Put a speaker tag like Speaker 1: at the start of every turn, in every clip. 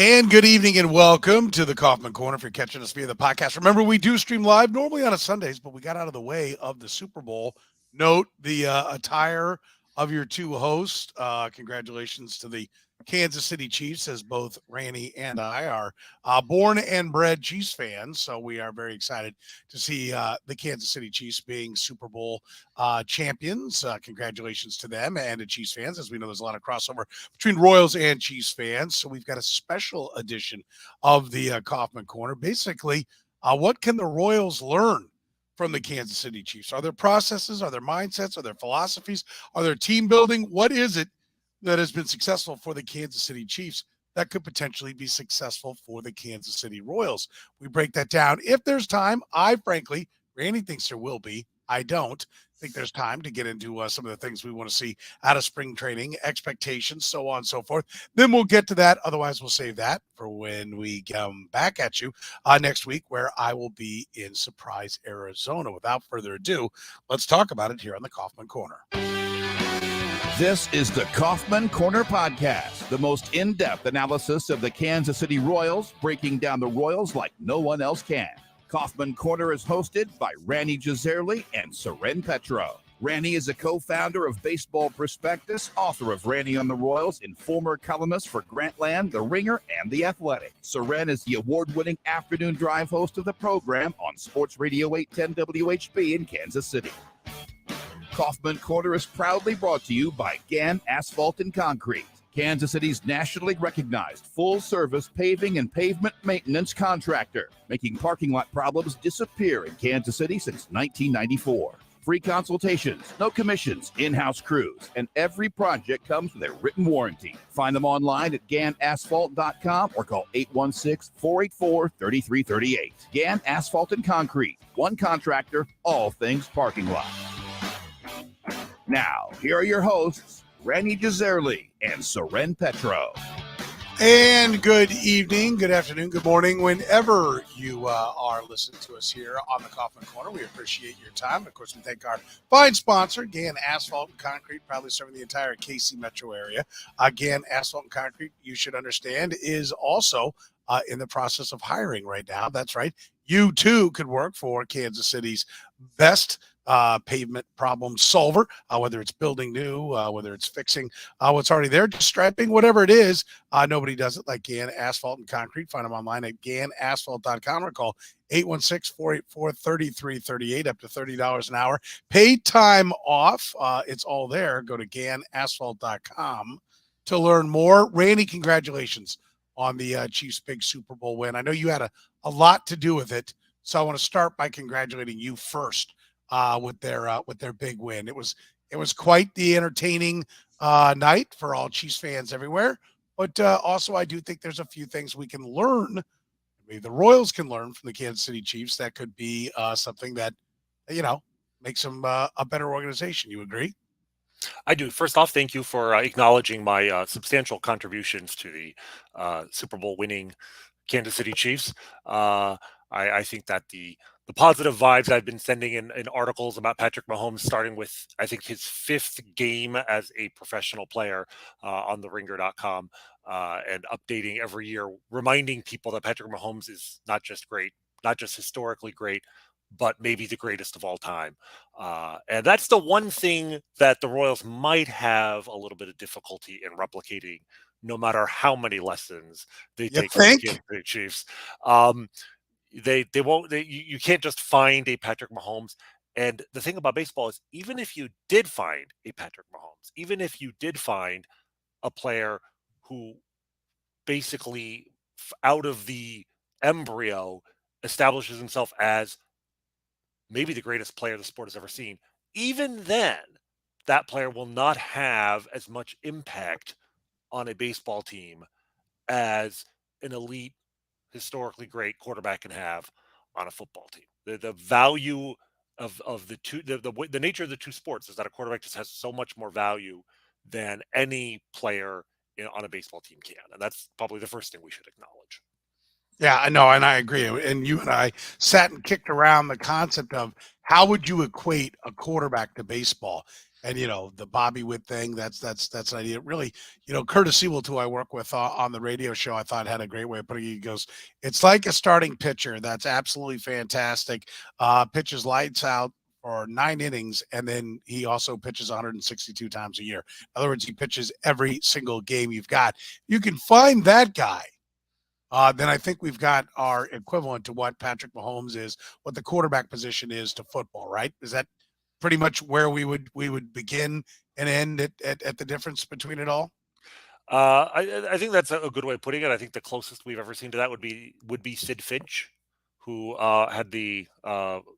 Speaker 1: And good evening and welcome to the Kaufman Corner. If you're catching us via the podcast, remember we do stream live normally on a Sundays, but we got out of the way of the Super Bowl. Note the attire of your two hosts. Congratulations to the Kansas City Chiefs, as both Rany and I are born and bred Chiefs fans. So we are very excited to see the Kansas City Chiefs being Super Bowl champions. Congratulations to them and to Chiefs fans, as we know there's a lot of crossover between Royals and Chiefs fans. So we've got a special edition of the Kaufman Corner. Basically, what can the Royals learn from the Kansas City Chiefs? Are there processes? Are there mindsets? Are there philosophies? Are there team building? What is it that has been successful for the Kansas City Chiefs that could potentially be successful for the Kansas City Royals? We break that down. If there's time, frankly, Randy thinks there will be. I don't think there's time to get into some of the things we want to see out of spring training, expectations, so on and so forth. Then we'll get to that. Otherwise, we'll save that for when we come back at you next week, where I will be in Surprise, Arizona. Without further ado, let's talk about it here on the Kaufman Corner.
Speaker 2: This is the Kaufman Corner Podcast, the most in-depth analysis of the Kansas City Royals, breaking down the Royals like no one else can. Kaufman Corner is hosted by Rany Jazayerli and Soren Petro. Rany is a co-founder of Baseball Prospectus, author of Rany on the Royals, and former columnist for Grantland, The Ringer, and The Athletic. Soren is the award-winning afternoon drive host of the program on Sports Radio 810 WHB in Kansas City. Kaufman Corner is proudly brought to you by Gann Asphalt and Concrete, Kansas City's nationally recognized full-service paving and pavement maintenance contractor, making parking lot problems disappear in Kansas City since 1994. Free consultations, no commissions, in-house crews, and every project comes with a written warranty. Find them online at GannAsphalt.com or call 816-484-3338. Gann Asphalt and Concrete, one contractor, all things parking lot. Now, here are your hosts, Rany Jazayerli and Soren Petro.
Speaker 1: And good evening, good afternoon, good morning, whenever you are listening to us here on the Kaufman Corner. We appreciate your time. Of course, we thank our fine sponsor, Gann Asphalt and Concrete, proudly serving the entire KC metro area. Gann Asphalt and Concrete, you should understand, is also in the process of hiring right now. That's right. You, too, could work for Kansas City's best pavement problem solver, whether it's building new, whether it's fixing what's already there, just striping, whatever it is. Nobody does it like Gann Asphalt and Concrete. Find them online at GannAsphalt.com or call 816-484-3338, up to $30 an hour. Paid time off. It's all there. Go to GannAsphalt.com to learn more. Randy, congratulations on the Chiefs' big Super Bowl win. I know you had a lot to do with it, so I want to start by congratulating you first. With their big win. It was quite the entertaining night for all Chiefs fans everywhere. But also, I do think there's a few things we can learn. Maybe the Royals can learn from the Kansas City Chiefs. That could be something that makes them a better organization. You agree?
Speaker 3: I do. First off, thank you for acknowledging my substantial contributions to the Super Bowl winning Kansas City Chiefs. I think that the positive vibes I've been sending in articles about Patrick Mahomes, starting with, I think, his 5th game as a professional player on theringer.com and updating every year, reminding people that Patrick Mahomes is not just great, not just historically great, but maybe the greatest of all time. And that's the one thing that the Royals might have a little bit of difficulty in replicating, no matter how many lessons they take from the Kansas City Chiefs. They won't. You can't just find a Patrick Mahomes. And the thing about baseball is, even if you did find a Patrick Mahomes, even if you did find a player who basically out of the embryo establishes himself as maybe the greatest player the sport has ever seen, even then, that player will not have as much impact on a baseball team as an elite, historically great quarterback can have on a football team. The value of the two, the nature of the two sports is that a quarterback just has so much more value than any player on a baseball team can. And that's probably the first thing we should acknowledge.
Speaker 1: Yeah, I know, and I agree. And you and I sat and kicked around the concept of how would you equate a quarterback to baseball? And the Bobby Witt thing, that's an idea. Really, Curtis Sewell, who I work with on the radio show, I thought had a great way of putting it. He goes, "It's like a starting pitcher. That's absolutely fantastic. Pitches lights out for 9 innings, and then he also pitches 162 times a year. In other words, he pitches every single game you've got. You can find that guy." Then I think we've got our equivalent to what Patrick Mahomes is, what the quarterback position is to football, right? Is that pretty much where we would begin and end at the difference between it all?
Speaker 3: I think that's a good way of putting it. I think the closest we've ever seen to that would be Sid Finch, who had the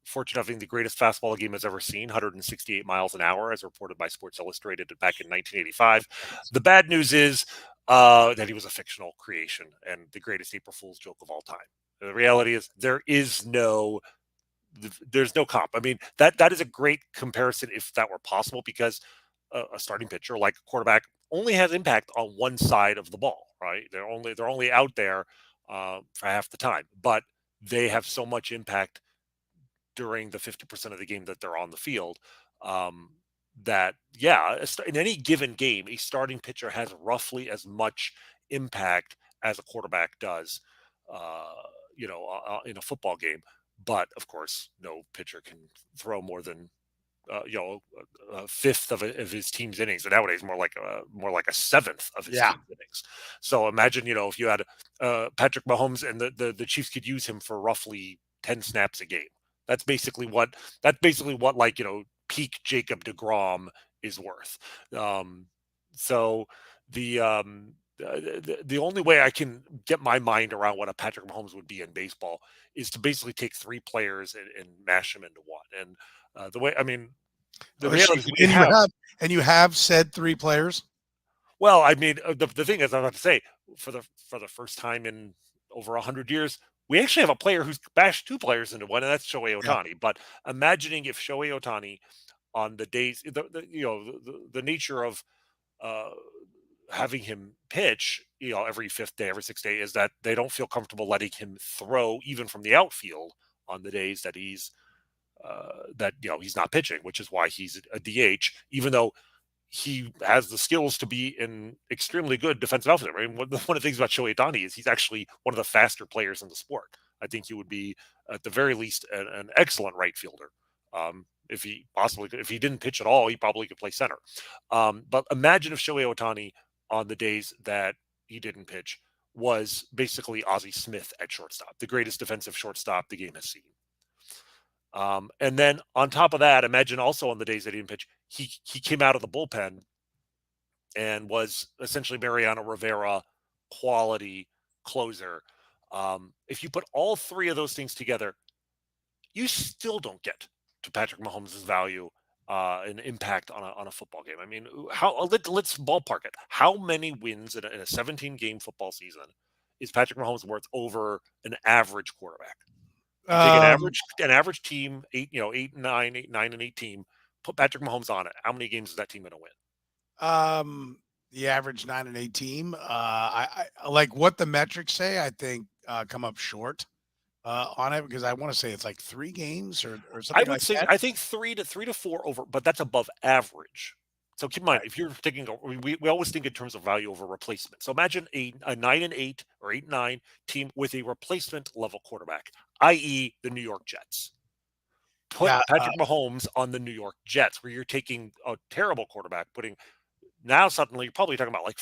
Speaker 3: fortune of having the greatest fastball the game has ever seen, 168 miles an hour, as reported by Sports Illustrated back in 1985. The bad news is that he was a fictional creation and the greatest April Fool's joke of all time. The reality is there's no comp. I mean, that is a great comparison if that were possible, because a starting pitcher, like a quarterback, only has impact on one side of the ball, right? They're only out there for half the time, but they have so much impact during the 50% of the game that they're on the field. Um, that yeah, in any given game, a starting pitcher has roughly as much impact as a quarterback does. Uh, in a football game, but of course, no pitcher can throw more than a fifth of his team's innings, and nowadays more like a seventh of his
Speaker 1: Yeah.
Speaker 3: team's innings. So imagine, if you had Patrick Mahomes and the Chiefs could use him for roughly 10 snaps a game. That's basically what like peak Jacob DeGrom is worth. Um, so the only way I can get my mind around what a Patrick Mahomes would be in baseball is to basically take three players and mash them into one. And the way, I mean, the
Speaker 1: Oh, so
Speaker 3: reality is we
Speaker 1: and you
Speaker 3: have.
Speaker 1: have said three players.
Speaker 3: Well, I mean, the thing is, I'm about to say, for the first time in over 100 years, we actually have a player who's bashed two players into one, and that's Shohei
Speaker 1: Yeah.
Speaker 3: Ohtani. But imagining if Shohei Ohtani, on the days, the nature of uh, having him pitch, every fifth day, every sixth day, is that they don't feel comfortable letting him throw even from the outfield on the days that he's not pitching, which is why he's a DH, even though he has the skills to be an extremely good defensive outfielder. I mean, one of the things about Shohei Ohtani is he's actually one of the faster players in the sport. I think he would be, at the very least, an excellent right fielder. If he didn't pitch at all, he probably could play center. But imagine if Shohei Ohtani, on the days that he didn't pitch, was basically Ozzie Smith at shortstop, the greatest defensive shortstop the game has seen. And then on top of that, imagine also on the days that he didn't pitch, he came out of the bullpen and was essentially Mariano Rivera quality closer. If you put all three of those things together, you still don't get to Patrick Mahomes' value and impact on a football game. I mean, let's ballpark it. How many wins in a 17-game football season is Patrick Mahomes worth over an average quarterback? You take an average team, 8-9 and 8 team, put Patrick Mahomes on it. How many games is that team going to win?
Speaker 1: The average 9-8 team. I like what the metrics say. I think come up short on it, because I want to say it's like 3 games or
Speaker 3: I
Speaker 1: something
Speaker 3: would
Speaker 1: like
Speaker 3: say
Speaker 1: that.
Speaker 3: I think three to four over, but that's above average. So keep in mind,
Speaker 1: Right.
Speaker 3: if you're taking, we always think in terms of value over replacement. So imagine a 9-8 or 8-9 team with a replacement level quarterback, i.e., the New York Jets. Put
Speaker 1: Yeah.
Speaker 3: Patrick Mahomes on the New York Jets, where you're taking a terrible quarterback, putting now suddenly you're probably talking about like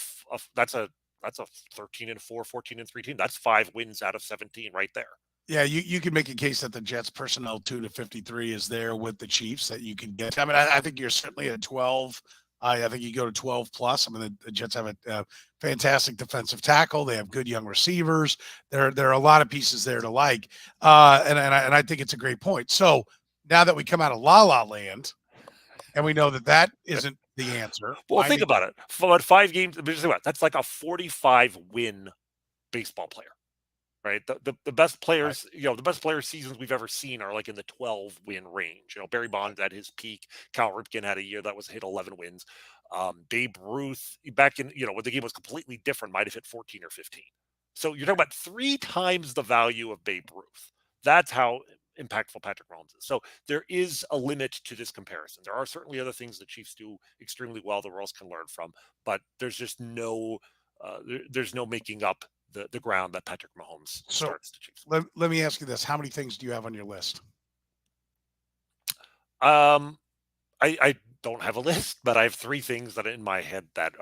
Speaker 3: that's a 13-4, 14-3 team. That's 5 wins out of 17 right there.
Speaker 1: Yeah, you can make a case that the Jets personnel 2 to 53 is there with the Chiefs that you can get. I mean, I think you're certainly at 12. I think you go to 12 plus. I mean, the Jets have a fantastic defensive tackle. They have good young receivers. There are a lot of pieces there to like, and I think it's a great point. So now that we come out of La La Land and we know that isn't the answer.
Speaker 3: Well, think about it. For 5 games, that's like a 45 win baseball player. Right, the best players, the best player seasons we've ever seen are like in the 12 win range. Barry Bonds at his peak, Cal Ripken had a year that was hit 11 wins. Babe Ruth back in when the game was completely different might have hit 14 or 15. So you're talking about 3 times the value of Babe Ruth. That's how impactful Patrick Mahomes is. So there is a limit to this comparison. There are certainly other things the Chiefs do extremely well the Royals can learn from, but there's just there's no making up the ground that Patrick Mahomes
Speaker 1: So
Speaker 3: starts the Chiefs.
Speaker 1: let me ask you this: how many things do you have on your list?
Speaker 3: I don't have a list, but I have 3 things that are in my head that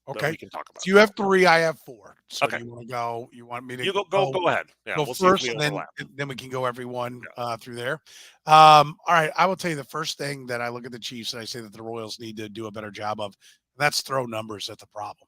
Speaker 1: Okay,
Speaker 3: we can talk about.
Speaker 1: so you have 3, I have 4. So do
Speaker 3: Okay,
Speaker 1: you want to go? You want me to
Speaker 3: you go ahead. Yeah,
Speaker 1: go
Speaker 3: we'll see if
Speaker 1: first,
Speaker 3: we
Speaker 1: and then
Speaker 3: overlap.
Speaker 1: we can go everyone
Speaker 3: Yeah.
Speaker 1: through there. All right, I will tell you the first thing that I look at the Chiefs and I say that the Royals need to do a better job of. That's throw numbers at the problem.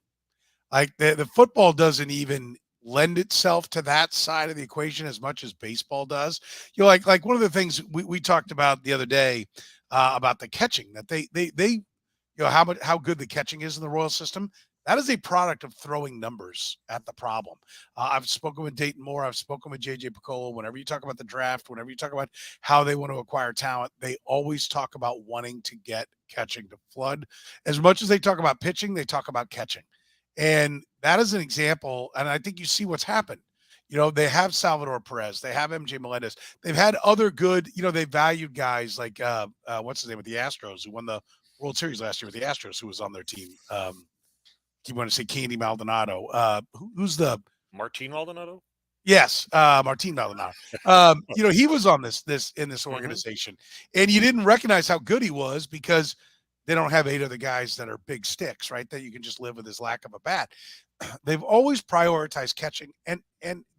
Speaker 1: Like the football doesn't even lend itself to that side of the equation as much as baseball does. You know, like one of the things we talked about the other day about the catching that they you know how good the catching is in the Royal system. That is a product of throwing numbers at the problem. I've spoken with Dayton Moore. I've spoken with JJ Piccolo. Whenever you talk about the draft, whenever you talk about how they want to acquire talent, they always talk about wanting to get catching to flood. As much as they talk about pitching, they talk about catching. And that is an example. And I think you see what's happened. You know, they have Salvador Perez, they have MJ Melendez, they've had other good, you know, they valued guys like what's his name with the Astros who won the World Series last year with the Astros, who was on their team. You want to say Candy Maldonado? Who's the
Speaker 3: Martin Maldonado?
Speaker 1: yes, Martin Maldonado. You know, he was on this in this
Speaker 3: Mhm.
Speaker 1: organization, and you didn't recognize how good he was because they don't have 8 other guys that are big sticks, right? That you can just live with his lack of a bat. They've always prioritized catching, and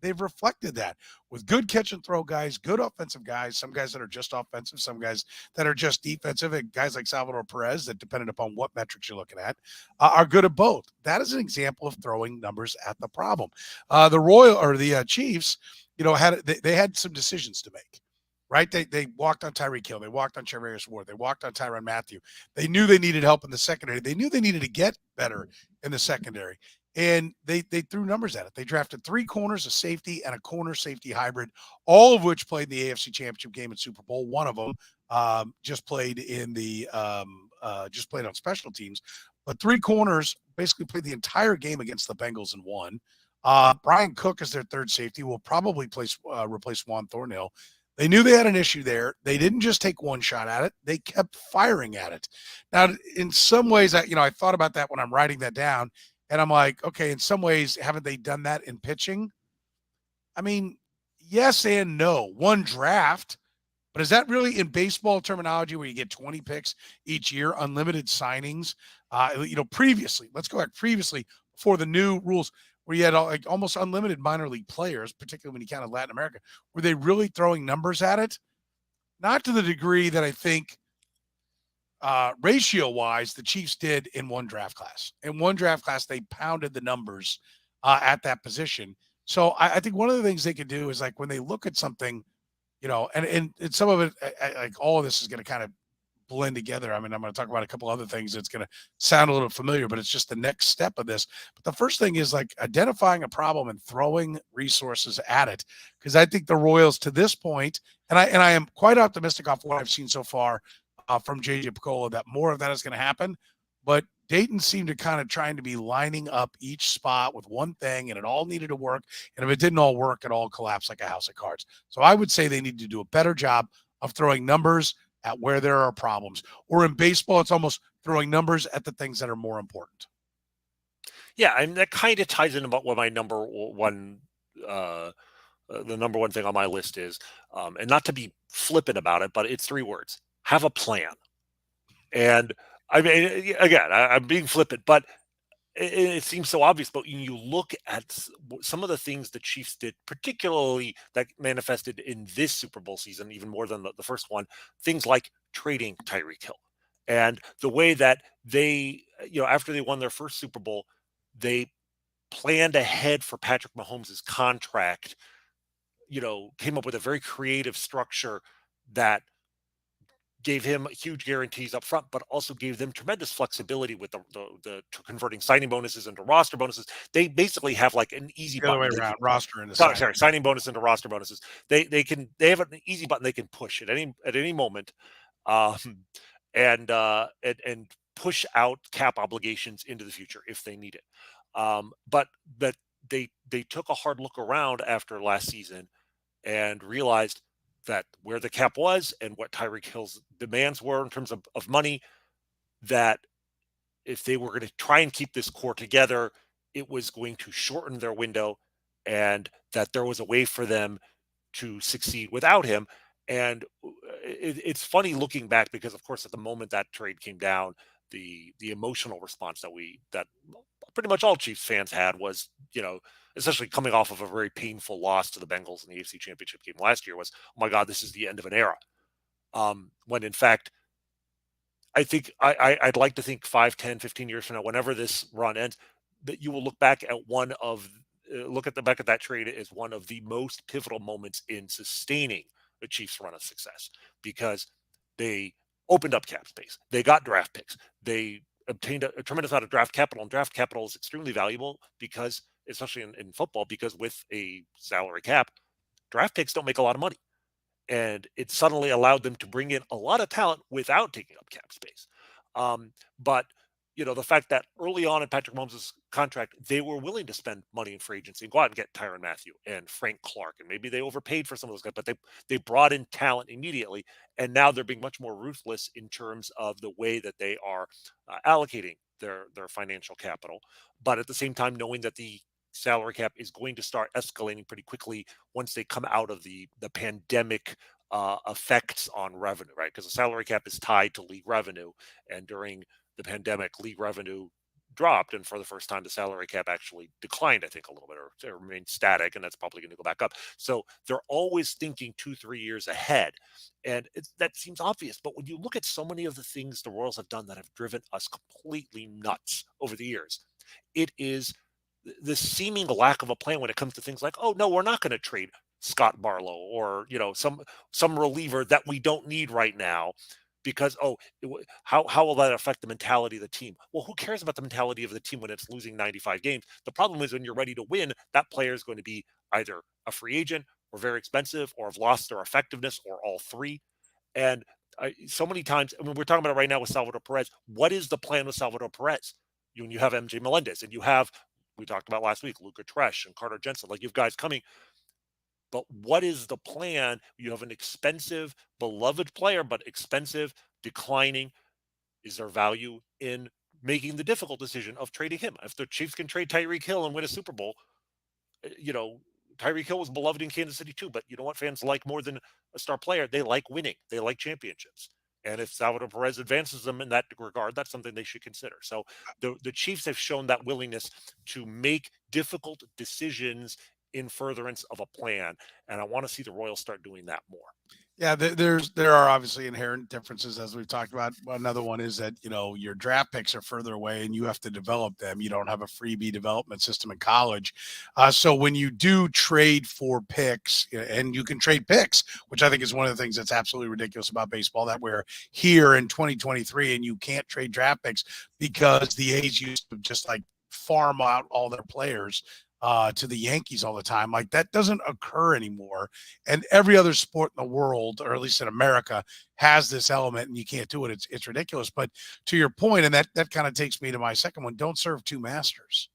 Speaker 1: they've reflected that with good catch and throw guys, good offensive guys, some guys that are just offensive, some guys that are just defensive, and guys like Salvador Perez that, depending upon what metrics you're looking at, are good at both. That is an example of throwing numbers at the problem. The Royal or the Chiefs, you know, they had some decisions to make. Right, they walked on Tyreek Hill, they walked on Charvarius Ward, they walked on Tyrann Mathieu. They knew they needed help in the secondary. They knew they needed to get better in the secondary, and they threw numbers at it. They drafted 3 corners, a safety, and a corner safety hybrid, all of which played in the AFC Championship game at Super Bowl. One of them just played in the just played on special teams, but 3 corners basically played the entire game against the Bengals and won. Brian Cook is their third safety. Will probably replace Juan Thornhill. They knew they had an issue there. They didn't just take one shot at it. They kept firing at it. Now, in some ways, I thought about that when I'm writing that down, and I'm like, okay, in some ways, haven't they done that in pitching? I mean, yes and no. One draft, but is that really in baseball terminology where you get 20 picks each year, unlimited signings? Previously, let's go back previously before the new rules where you had like almost unlimited minor league players, particularly when you counted Latin America. Were they really throwing numbers at it? Not to the degree that I think ratio wise the Chiefs did in one draft class. In one draft class, they pounded the numbers at that position. So I think one of the things they could do is like when they look at something, you know, and some of it, like all of this is going to kind of blend together. I mean, I'm going to talk about a couple other things that's going to sound a little familiar, but it's just the next step of this. But the first thing is like identifying a problem and throwing resources at it. Because I think the Royals to this point, and I am quite optimistic off what I've seen so far from JJ Piccolo that more of that is going to happen. But Dayton seemed to kind of trying to be lining up each spot with one thing, and it all needed to work. And if it didn't all work, it all collapsed like a house of cards. So I would say they need to do a better job of throwing numbers at where there are problems. Or in baseball, it's almost throwing numbers at the things that are more important.
Speaker 3: Yeah, and that kind of ties in about what my the number one thing on my list is, and not to be flippant about it, but it's 3 words: have a plan. And I mean, again, I'm being flippant, but it seems so obvious. But when you look at some of the things the Chiefs did, particularly that manifested in this Super Bowl season, even more than the first one, things like trading Tyreek Hill and the way that they, after they won their first Super Bowl, they planned ahead for Patrick Mahomes' contract, came up with a very creative structure that gave him huge guarantees up front, but also gave them tremendous flexibility with the converting signing bonuses into roster bonuses. They basically have like an easy
Speaker 1: The other way
Speaker 3: button.
Speaker 1: around, roster and the sign.
Speaker 3: Sorry, signing bonus into roster bonuses. They have an easy button they can push at any moment, um, and push out cap obligations into the future if they need it. But they took a hard look around after last season and realized that where the cap was and what Tyreek Hill's demands were in terms of money, that if they were going to try and keep this core together, it was going to shorten their window, and that there was a way for them to succeed without him. And it's funny looking back because, of course, at the moment that trade came down, the emotional response that pretty much all Chiefs fans had was, especially coming off of a very painful loss to the Bengals in the AFC Championship game last year, was, oh my God, this is the end of an era. When in fact, I think I'd like to think 5, 10, 15 years from now, whenever this run ends, that you will look back at the back at that trade as one of the most pivotal moments in sustaining the Chiefs' run of success, because they opened up cap space, they got draft picks, they obtained a tremendous amount of draft capital, and draft capital is extremely valuable because, especially in football, because with a salary cap, draft picks don't make a lot of money. And it suddenly allowed them to bring in a lot of talent without taking up cap space. But the fact that early on in Patrick Mahomes' contract, they were willing to spend money in free agency and go out and get Tyrann Mathieu and Frank Clark, and maybe they overpaid for some of those guys, but they brought in talent immediately, and now they're being much more ruthless in terms of the way that they are allocating their financial capital. But at the same time, knowing that the salary cap is going to start escalating pretty quickly once they come out of the pandemic effects on revenue, right? Because the salary cap is tied to league revenue, and during the pandemic, league revenue dropped, and for the first time, the salary cap actually declined, I think, a little bit, or it remained static, and that's probably going to go back up. So they're always thinking 2-3 years ahead, and that seems obvious. But when you look at so many of the things the Royals have done that have driven us completely nuts over the years, it is the seeming lack of a plan when it comes to things like, oh no, we're not going to trade Scott Barlow, or some reliever that we don't need right now, because how will that affect the mentality of the team? Well, who cares about the mentality of the team when it's losing 95 games? The problem is when you're ready to win, that player is going to be either a free agent or very expensive, or have lost their effectiveness, or all three. And so many times, I mean, we're talking about it right now with Salvador Perez. What is the plan with Salvador Perez? You have MJ Melendez, and you have, we talked about last week, Luca Tresh and Carter Jensen. Like, you have guys coming, but what is the plan? You have an expensive, beloved player, but expensive, declining. Is there value in making the difficult decision of trading him? If the Chiefs can trade Tyreek Hill and win a Super Bowl, Tyreek Hill was beloved in Kansas City too, but you know what fans like more than a star player? They like winning. They like championships. And if Salvador Perez advances them in that regard, that's something they should consider. So the Chiefs have shown that willingness to make difficult decisions in furtherance of a plan. And I want to see the Royals start doing that more.
Speaker 1: Yeah, there are obviously inherent differences, as we've talked about. Another one is that your draft picks are further away and you have to develop them. You don't have a freebie development system in college, so when you do trade for picks, and you can trade picks, which I think is one of the things that's absolutely ridiculous about baseball, that we're here in 2023 and you can't trade draft picks because the A's used to just like farm out all their players to the Yankees all the time. Like, that doesn't occur anymore. And every other sport in the world, or at least in America, has this element, and you can't do it. It's ridiculous. But to your point, and that kind of takes me to my second one, don't serve two masters,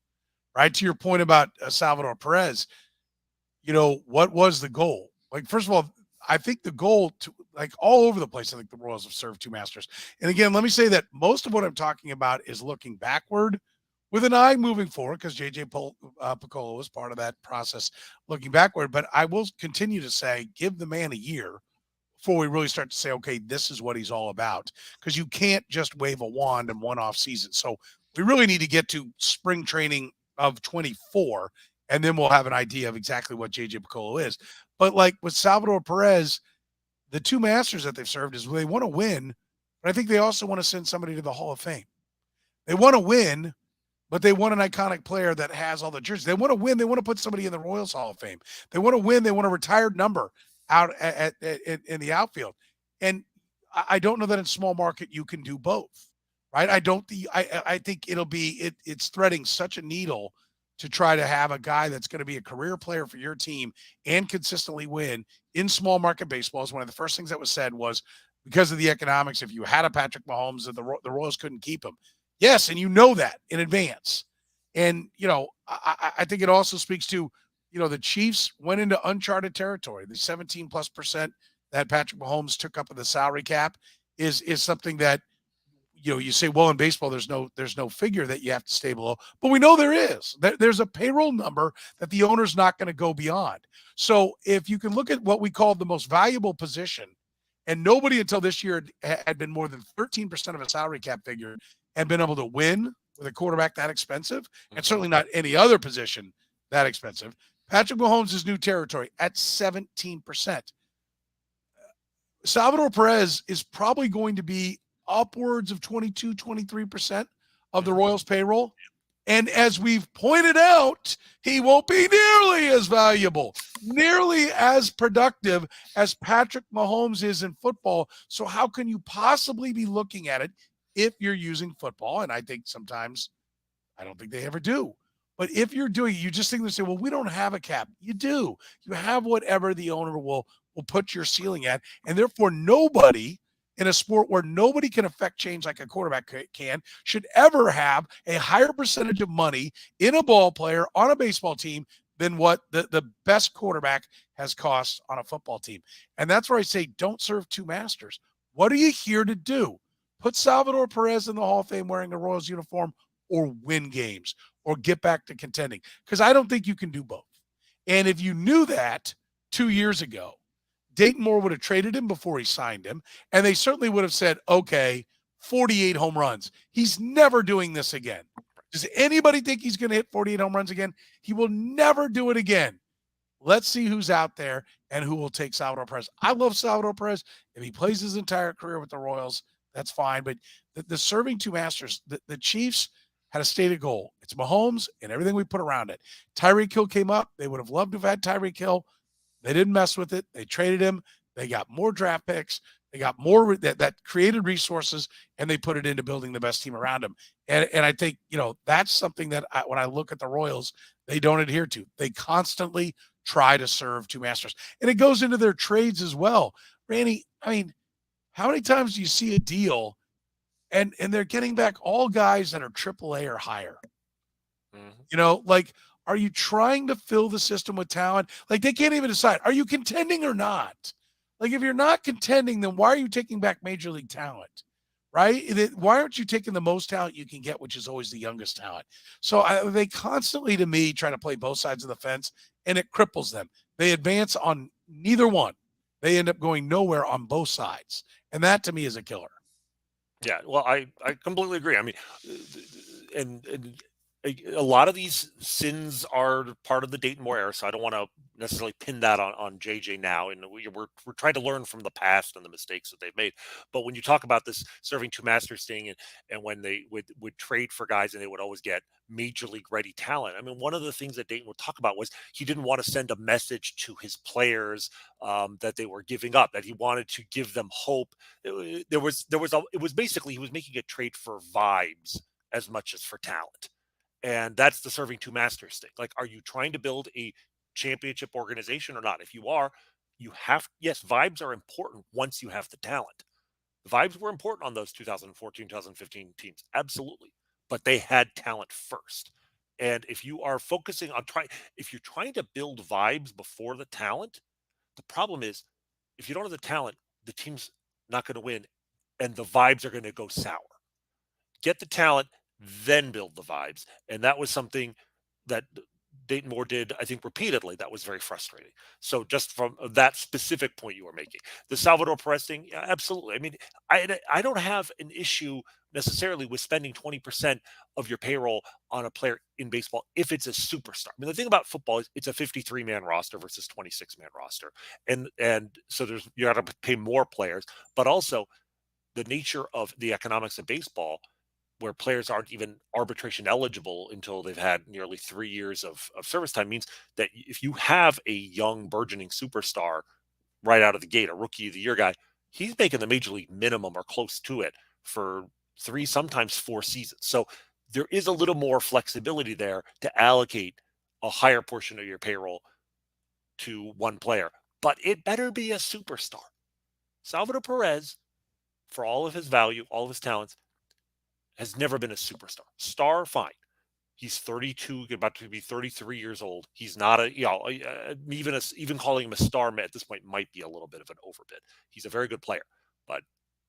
Speaker 1: right? To your point about Salvador Perez, what was the goal? Like, first of all, I think the goal to, like, all over the place, I think the Royals have served two masters. And again, let me say that most of what I'm talking about is looking backward with an eye moving forward, because J.J. Piccolo was part of that process looking backward. But I will continue to say, give the man a year before we really start to say, okay, this is what he's all about, because you can't just wave a wand in one off season. So we really need to get to spring training of 24, and then we'll have an idea of exactly what J.J. Piccolo is. But like with Salvador Perez, the two masters that they've served is they want to win, but I think they also want to send somebody to the Hall of Fame. They want to win, but they want an iconic player that has all the jerseys. They want to win. They want to put somebody in the Royals Hall of Fame. They want to win. They want a retired number out in the outfield. And I don't know that in small market you can do both, right? I think it's threading such a needle to try to have a guy that's going to be a career player for your team and consistently win in small market baseball. Is one of the first things that was said was, because of the economics, if you had a Patrick Mahomes, that the Royals couldn't keep him. Yes, and you know that in advance. And, I think it also speaks to, the Chiefs went into uncharted territory. The 17+% that Patrick Mahomes took up of the salary cap is something that, you say, well, in baseball, there's no figure that you have to stay below, but we know there is. There's a payroll number that the owner's not going to go beyond. So if you can look at what we call the most valuable position, and nobody until this year had been more than 13% of a salary cap figure and been able to win with a quarterback that expensive, and certainly not any other position that expensive. Patrick Mahomes is new territory at 17%. Salvador Perez is probably going to be upwards of 22, 23% of the Royals payroll. And as we've pointed out, he won't be nearly as valuable, nearly as productive as Patrick Mahomes is in football. So how can you possibly be looking at it if you're using football? And I think sometimes, I don't think they ever do. But if you're doing it, you just think they say, well, we don't have a cap. You do. You have whatever the owner will put your ceiling at. And therefore, nobody in a sport where nobody can affect change like a quarterback can should ever have a higher percentage of money in a ball player on a baseball team than what the best quarterback has cost on a football team. And that's where I say, don't serve two masters. What are you here to do? Put Salvador Perez in the Hall of Fame wearing a Royals uniform, or win games, or get back to contending. Because I don't think you can do both. And if you knew that 2 years ago, Dayton Moore would have traded him before he signed him, and they certainly would have said, okay, 48 home runs. He's never doing this again. Does anybody think he's going to hit 48 home runs again? He will never do it again. Let's see who's out there and who will take Salvador Perez. I love Salvador Perez. If he plays his entire career with the Royals, that's fine. But the serving two masters, the Chiefs had a stated goal. It's Mahomes and everything we put around it. Tyreek Hill came up. They would have loved to have had Tyreek Hill. They didn't mess with it. They traded him. They got more draft picks. They got more that created resources, and they put it into building the best team around him. And I think, that's something that when I look at the Royals, they don't adhere to. They constantly try to serve two masters. And it goes into their trades as well. Rany, I mean, how many times do you see a deal and they're getting back all guys that are AAA or higher? Are you trying to fill the system with talent? Like, they can't even decide, are you contending or not? Like, if you're not contending, then why are you taking back major league talent? Right? Why aren't you taking the most talent you can get, which is always the youngest talent? So they constantly, to me, try to play both sides of the fence, and it cripples them. They advance on neither one. They end up going nowhere on both sides. And that, to me, is a killer.
Speaker 3: Yeah, well, I completely agree. I mean, and a lot of these sins are part of the Dayton Moore era, so I don't want to necessarily pin that on JJ now. And we're trying to learn from the past and the mistakes that they've made. But when you talk about this serving two masters thing, and when they would trade for guys and they would always get major league ready talent. I mean, one of the things that Dayton would talk about was he didn't want to send a message to his players that they were giving up, that he wanted to give them hope. It was basically, he was making a trade for vibes as much as for talent. And that's the serving two masters thing. Like, are you trying to build a championship organization or not? If you are, yes, vibes are important once you have the talent. The vibes were important on those 2014, 2015 teams. Absolutely. But they had talent first. And if you are focusing on if you're trying to build vibes before the talent, the problem is, if you don't have the talent, the team's not going to win and the vibes are going to go sour. Get the talent, then build the vibes. And that was something that Dayton Moore did, I think, repeatedly. That was very frustrating. So just from that specific point you were making, the Salvador Perez thing, yeah, absolutely. I mean, I don't have an issue necessarily with spending 20% of your payroll on a player in baseball if it's a superstar. I mean, the thing about football is it's a 53-man roster versus 26-man roster. And so you got to pay more players, but also the nature of the economics of baseball, where players aren't even arbitration eligible until they've had nearly 3 years of service time, means that if you have a young burgeoning superstar right out of the gate, a rookie of the year guy, he's making the major league minimum or close to it for 3, sometimes 4 seasons. So there is a little more flexibility there to allocate a higher portion of your payroll to one player, but it better be a superstar. Salvador Perez, for all of his value, all of his talents, has never been a superstar. Star, fine. He's 32, about to be 33 years old. He's not even calling him a star at this point might be a little bit of an overbid. He's a very good player, but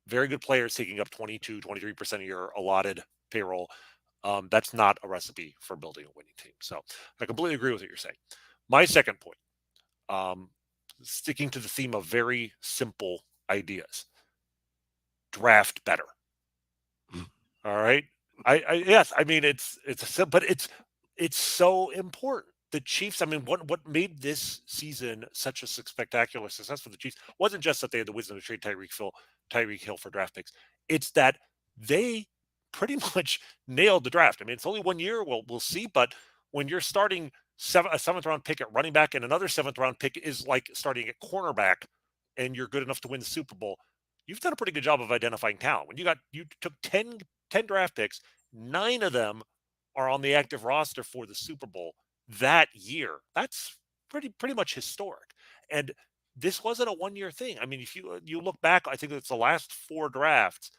Speaker 3: very good players taking up 22, 23% of your allotted payroll. That's not a recipe for building a winning team. So I completely agree with what you're saying. My second point, sticking to the theme of very simple ideas, draft better. All right. Yes, I mean but it's so important. The Chiefs, I mean, what made this season such a spectacular success for the Chiefs wasn't just that they had the wisdom to trade Tyreek Hill for draft picks. It's that they pretty much nailed the draft. I mean, it's only 1 year. We'll see, but when you're starting a seventh round pick at running back and another seventh round pick is like starting at cornerback, and you're good enough to win the Super Bowl, you've done a pretty good job of identifying talent. When you took 10 draft picks, 9 of them are on the active roster for the Super Bowl that year. That's pretty much historic. And this wasn't a 1 year thing. I mean, if you look back, I think it's the last 4 drafts.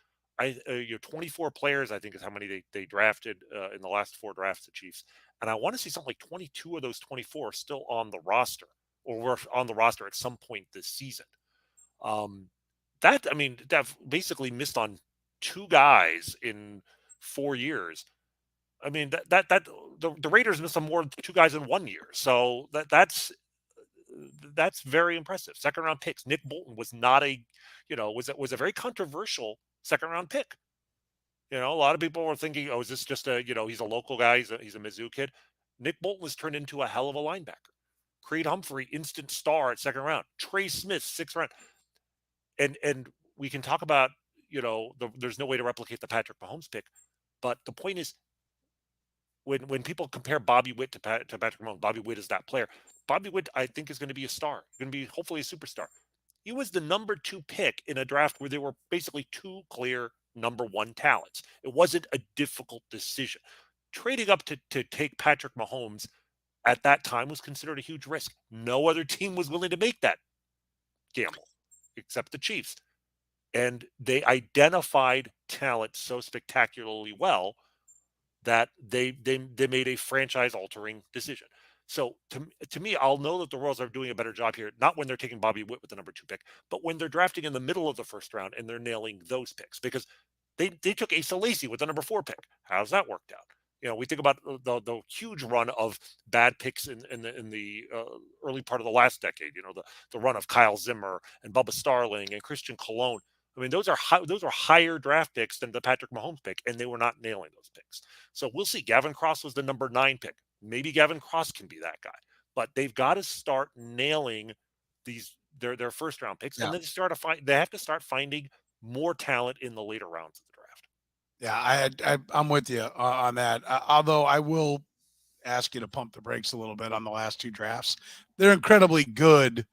Speaker 3: Your 24 players, I think, is how many they drafted in the last 4 drafts, the Chiefs. And I want to see something like 22 of those 24 still on the roster or were on the roster at some point this season. That basically missed on 2 guys in 4 years. I mean, the Raiders missed on more than 2 guys in 1 year. So that's very impressive. Second round picks. Nick Bolton was not was a very controversial second round pick. A lot of people were thinking, oh, is this just he's a local guy, he's a Mizzou kid. Nick Bolton was turned into a hell of a linebacker. Creed Humphrey, instant star at second round. Trey Smith, 6th round. And we can talk about, there's no way to replicate the Patrick Mahomes pick. But the point is, when people compare Bobby Witt to Patrick Mahomes, Bobby Witt is that player. Bobby Witt, I think, is going to be a star. Going to be hopefully a superstar. He was the number 2 pick in a draft where there were basically 2 clear number 1 talents. It wasn't a difficult decision. Trading up to take Patrick Mahomes at that time was considered a huge risk. No other team was willing to make that gamble except the Chiefs. And they identified talent so spectacularly well that they made a franchise-altering decision. So to me, I'll know that the Royals are doing a better job here, not when they're taking Bobby Witt with the number 2 pick, but when they're drafting in the middle of the first round and they're nailing those picks, because they took Asa Lacy with the number 4 pick. How's that worked out? We think about the huge run of bad picks in the early part of the last decade. The run of Kyle Zimmer and Bubba Starling and Christian Colon. I mean, those are higher draft picks than the Patrick Mahomes pick, and they were not nailing those picks. So we'll see. Gavin Cross was the number 9 pick. Maybe Gavin Cross can be that guy, but they've got to start nailing their first round picks, and then they have to start finding more talent in the later rounds of the draft.
Speaker 1: Yeah, I'm with you on that. Although I will ask you to pump the brakes a little bit on the last 2 drafts. They're incredibly good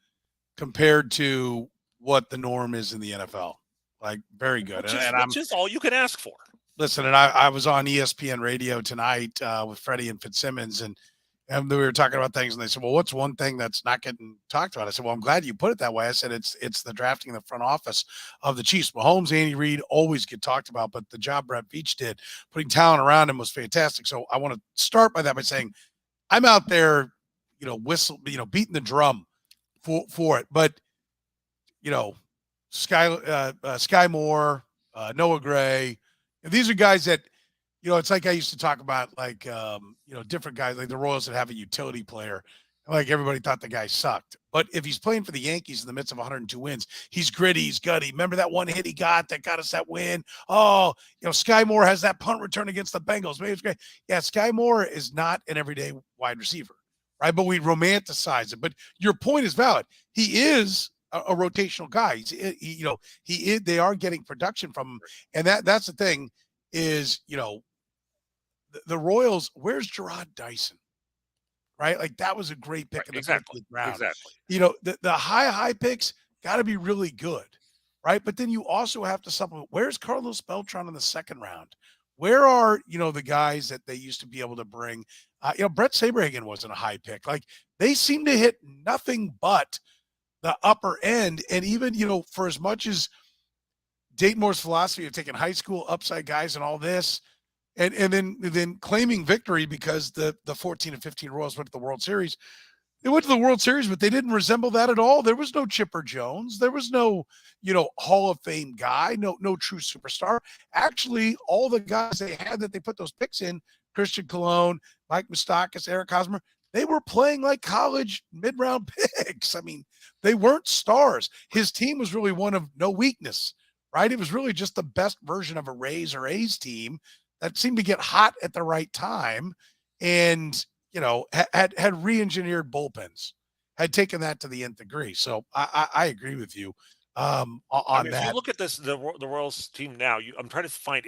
Speaker 1: compared to what the norm is in the NFL. Like, very good.
Speaker 3: Which is all you can ask for.
Speaker 1: Listen, and I was on ESPN radio tonight with Freddie and Fitzsimmons, and we were talking about things, and they said, well, what's one thing that's not getting talked about? I said, well, I'm glad you put it that way. I said, it's the drafting in the front office of the Chiefs. Mahomes, Andy Reid always get talked about, but the job Brett Veach did, putting talent around him was fantastic. So I want to start by that by saying I'm out there, beating the drum for it. But, Sky Moore, Noah Gray, these are guys that, it's like I used to talk about, like, different guys, like the Royals that have a utility player. Like, everybody thought the guy sucked. But if he's playing for the Yankees in the midst of 102 wins, he's gritty, he's gutty. Remember that one hit he got that got us that win? Oh, Sky Moore has that punt return against the Bengals. Maybe it's great. Yeah, Sky Moore is not an everyday wide receiver, right? But we romanticize it. But your point is valid. He is a rotational guy. They are getting production from him. And that's the thing is, the Royals, where's Gerard Dyson? Right? Like, that was a great pick in the 50th round.
Speaker 3: Exactly.
Speaker 1: The high picks got to be really good, right? But then you also have to supplement. Where's Carlos Beltran in the 2nd round? Where are, the guys that they used to be able to bring? Brett Saberhagen wasn't a high pick. Like, they seem to hit nothing but the upper end. And even, for as much as Dayton Moore's philosophy of taking high school upside guys and all this, and then claiming victory because the 14 and 15 Royals went to the World Series. They went to the World Series, but they didn't resemble that at all. There was no Chipper Jones. There was no, Hall of Fame guy, no true superstar. Actually, all the guys they had that they put those picks in, Christian Colon, Mike Moustakas, Eric Hosmer, they were playing like college mid-round picks. I mean, they weren't stars. His team was really one of no weakness, right? It was really just the best version of a Rays or A's team that seemed to get hot at the right time. And had re-engineered bullpens, had taken that to the nth degree. So I agree with you on
Speaker 3: if
Speaker 1: that.
Speaker 3: you look at the Royals team now, I'm trying to find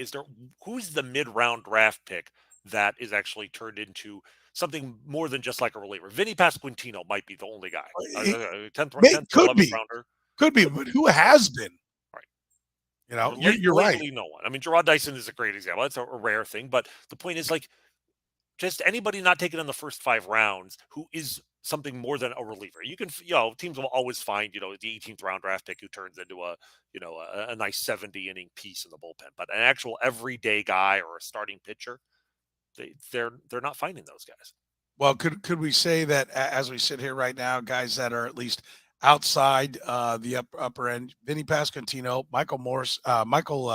Speaker 3: who's the mid-round draft pick that is actually turned into something more than just like a reliever. Vinny Pasquantino might be the only guy. 10th or
Speaker 1: Could
Speaker 3: 11th
Speaker 1: be,
Speaker 3: rounder.
Speaker 1: but who has been?
Speaker 3: Right.
Speaker 1: You're right.
Speaker 3: Lately, no one. I mean, Gerard Dyson is a great example. That's a rare thing, but the point is, like, just anybody not taken in the first 5 rounds who is something more than a reliever. You can, teams will always find, the 18th round draft pick who turns into a nice 70 inning piece in the bullpen. But an actual everyday guy or a starting pitcher, they're not finding those guys.
Speaker 1: Well, could we say that as we sit here right now, guys that are at least outside the upper end, Vinny Pasquantino, Michael Morse, Michael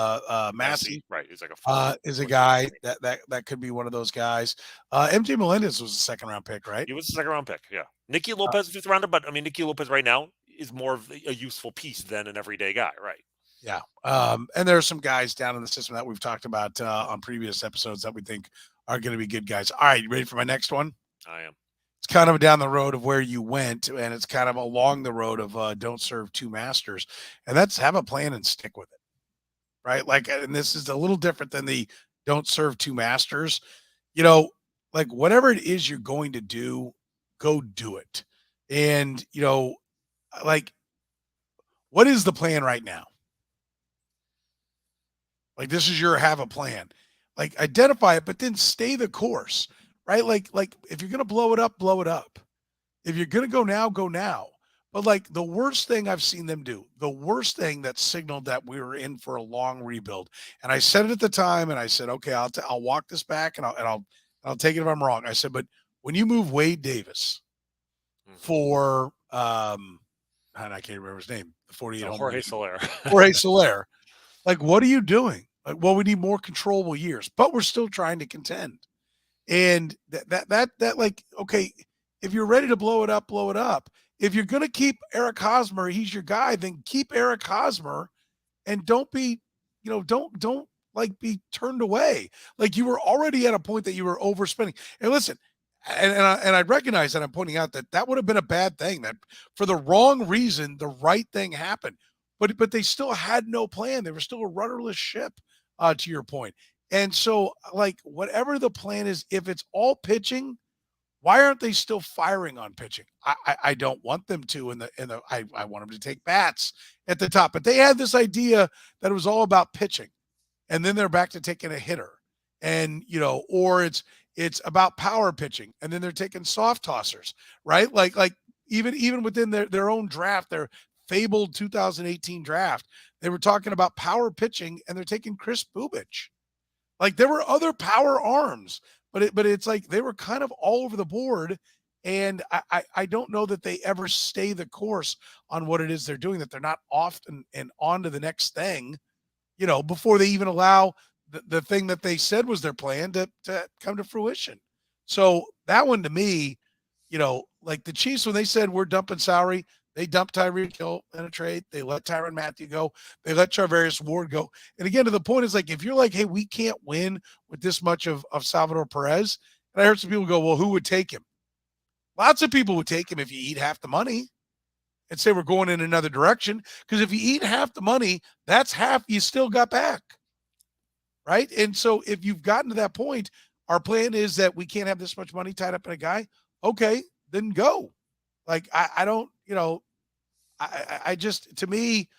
Speaker 1: Massey,
Speaker 3: right? He's like
Speaker 1: is a guy that could be one of those guys. MJ Melendez was a second round pick, right?
Speaker 3: He was a second round pick, yeah. Nicky Lopez, 5th rounder, but I mean, Nicky Lopez right now is more of a useful piece than an everyday guy, right?
Speaker 1: Yeah. And there are some guys down in the system that we've talked about on previous episodes that we think are going to be good guys. All right, you ready for my next one?
Speaker 3: I am.
Speaker 1: It's kind of down the road of where you went, and it's kind of along the road of don't serve two masters, and that's have a plan and stick with it, right? Like, and this is a little different than the don't serve two masters. Like whatever it is you're going to do, go do it. And like, what is the plan right now? Like, this is your have a plan. Like, identify it, but then stay the course, right? Like if you're gonna blow it up, blow it up. If you're gonna go now, go now. But like the worst thing I've seen them do, the worst thing that signaled that we were in for a long rebuild, and I said it at the time, and I said, okay, I'll walk this back, and I'll take it if I'm wrong. I said, but when you move Wade Davis for and I can't remember his name, the 48
Speaker 3: Jorge Soler.
Speaker 1: Jorge Soler, like, what are you doing? Like, well, we need more controllable years, but we're still trying to contend. And that like, okay, if you're ready to blow it up, blow it up. If you're going to keep Eric Hosmer, he's your guy, then keep Eric Hosmer and don't be, don't like be turned away. Like, you were already at a point that you were overspending. And listen, and I recognize that I'm pointing out that would have been a bad thing, that for the wrong reason, the right thing happened, but they still had no plan. They were still a rudderless ship, to your point. And so, like, whatever the plan is, if it's all pitching, why aren't they still firing on pitching? I don't want them to. I want them to take bats at the top. But they had this idea that it was all about pitching, and then they're back to taking a hitter, and or it's about power pitching, and then they're taking soft tossers, right? Like even within their own draft, their fabled 2018 draft, they were talking about power pitching, and they're taking Chris Bubich. Like, there were other power arms, but it's like they were kind of all over the board. And I don't know that they ever stay the course on what it is they're doing, that they're not off and on to the next thing, before they even allow the thing that they said was their plan to come to fruition. So that one, to me, like the Chiefs, when they said we're dumping salary, they dumped Tyreek Hill in a trade. They let Tyrann Mathieu go. They let Charvarius Ward go. And again, to the point is, like, if you're like, hey, we can't win with this much of Salvador Perez, and I heard some people go, well, who would take him? Lots of people would take him if you eat half the money and say we're going in another direction. Because if you eat half the money, that's half you still got back, right? And so if you've gotten to that point, our plan is that we can't have this much money tied up in a guy. Okay, then go. Like, I don't, I just, to me,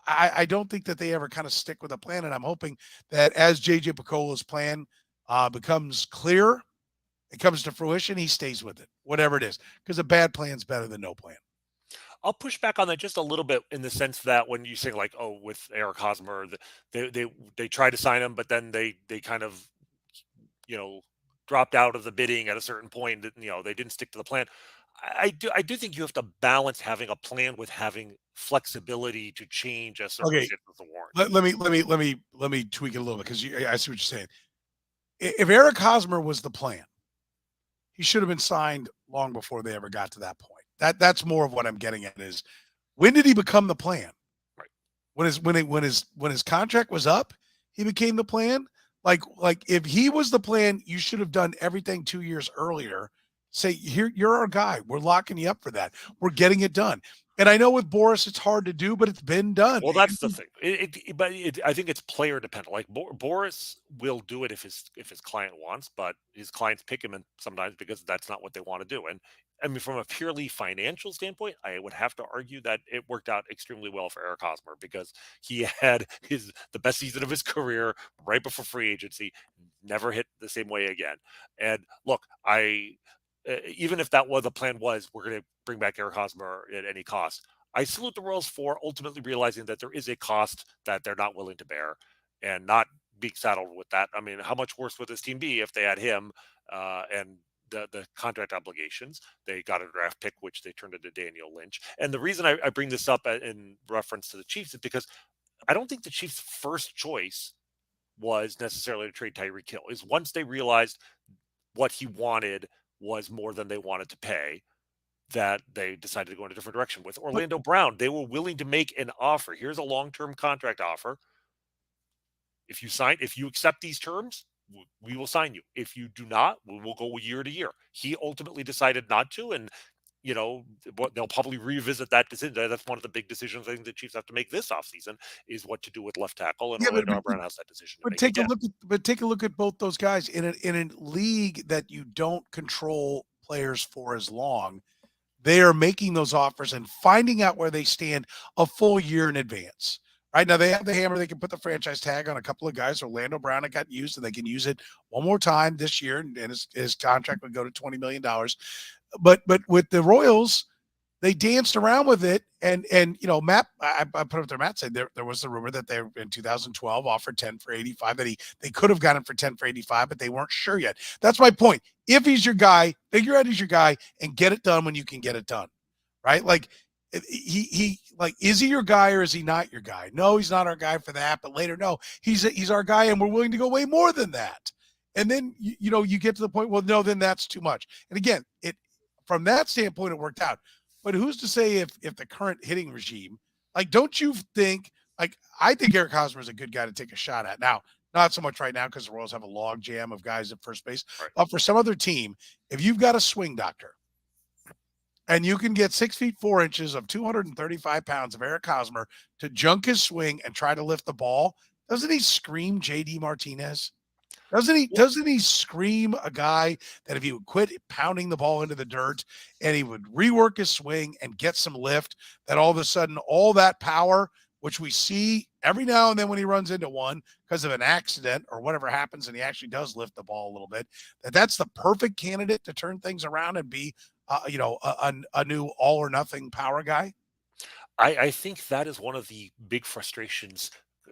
Speaker 1: I don't think that they ever kind of stick with a plan. And I'm hoping that as JJ Picola's plan becomes clear, it comes to fruition, he stays with it, whatever it is, because a bad plan is better than no plan.
Speaker 3: I'll push back on that just a little bit, in the sense that when you say, like, oh, with Eric Hosmer, they try to sign him, but then they kind of dropped out of the bidding at a certain point. That they didn't stick to the plan. I do think you have to balance having a plan with having flexibility to change as
Speaker 1: Okay,
Speaker 3: circumstances warrant.
Speaker 1: let me tweak it a little bit because I see what you're saying. If Eric Hosmer was the plan, he should have been signed long before they ever got to that point. That's more of what I'm getting at is when did he become the plan?
Speaker 3: Right.
Speaker 1: When his contract was up, he became the plan. Like if he was the plan, you should have done everything 2 years earlier. Say, here, you're our guy. We're locking you up for that. We're getting it done. And I know with Boris, it's hard to do, but it's been done.
Speaker 3: Well, that's the thing. I think it's player dependent. Like Boris will do it if his client wants, but his clients pick him, and sometimes because that's not what they want to do. And I mean, from a purely financial standpoint, I would have to argue that it worked out extremely well for Eric Hosmer because he had the best season of his career right before free agency, never hit the same way again. And look, even if that was the plan, was we're going to bring back Eric Hosmer at any cost. I salute the Royals for ultimately realizing that there is a cost that they're not willing to bear and not being saddled with that. I mean, how much worse would this team be if they had him and the contract obligations? They got a draft pick, which they turned into Daniel Lynch. And the reason I bring this up in reference to the Chiefs is because I don't think the Chiefs' first choice was necessarily to trade Tyreek Hill. Is once they realized what he wanted was more than they wanted to pay, that they decided to go in a different direction. With Orlando Brown, they were willing to make an offer. Here's a long-term contract offer. If you accept these terms, we will sign you. If you do not, we will go year to year. He ultimately decided not to, and they'll probably revisit that decision. That's one of the big decisions I think the Chiefs have to make this offseason is what to do with left tackle, and
Speaker 1: Yeah,
Speaker 3: Orlando Brown has that decision to
Speaker 1: but
Speaker 3: make again.
Speaker 1: take a look at both those guys in a league that you don't control players for as long. They are making those offers and finding out where they stand a full year in advance. Right now, they have the hammer. They can put the franchise tag on a couple of guys. Orlando Brown, it got used, and they can use it one more time this year, and his contract would go to $20 million. But with the Royals, they danced around with it, and Matt, I put up there. Matt said there was the rumor that they in 2012 offered 10 for 85, that they could have gotten for 10 for 85, but they weren't sure yet. That's my point. If he's your guy, figure out he's your guy and get it done when you can get it done, right? Like he like, is he your guy or is he not your guy? No, he's not our guy for that. But later, no, he's our guy, and we're willing to go way more than that. And then you get to the point. Well, no, then that's too much. And again, it from that standpoint, it worked out. But who's to say if the current hitting regime, like, don't you think, like, I think Eric Hosmer is a good guy to take a shot at. Now, not so much right now because the Royals have a log jam of guys at first base.
Speaker 3: Right.
Speaker 1: But for some other team, if you've got a swing doctor and you can get 6 feet 4 inches of 235 pounds of Eric Hosmer to junk his swing and try to lift the ball, doesn't he scream JD Martinez? Doesn't he scream a guy that if he would quit pounding the ball into the dirt and he would rework his swing and get some lift, that all of a sudden all that power, which we see every now and then when he runs into one because of an accident or whatever happens and he actually does lift the ball a little bit, that's the perfect candidate to turn things around and be a new all or nothing power guy?
Speaker 3: I think that is one of the big frustrations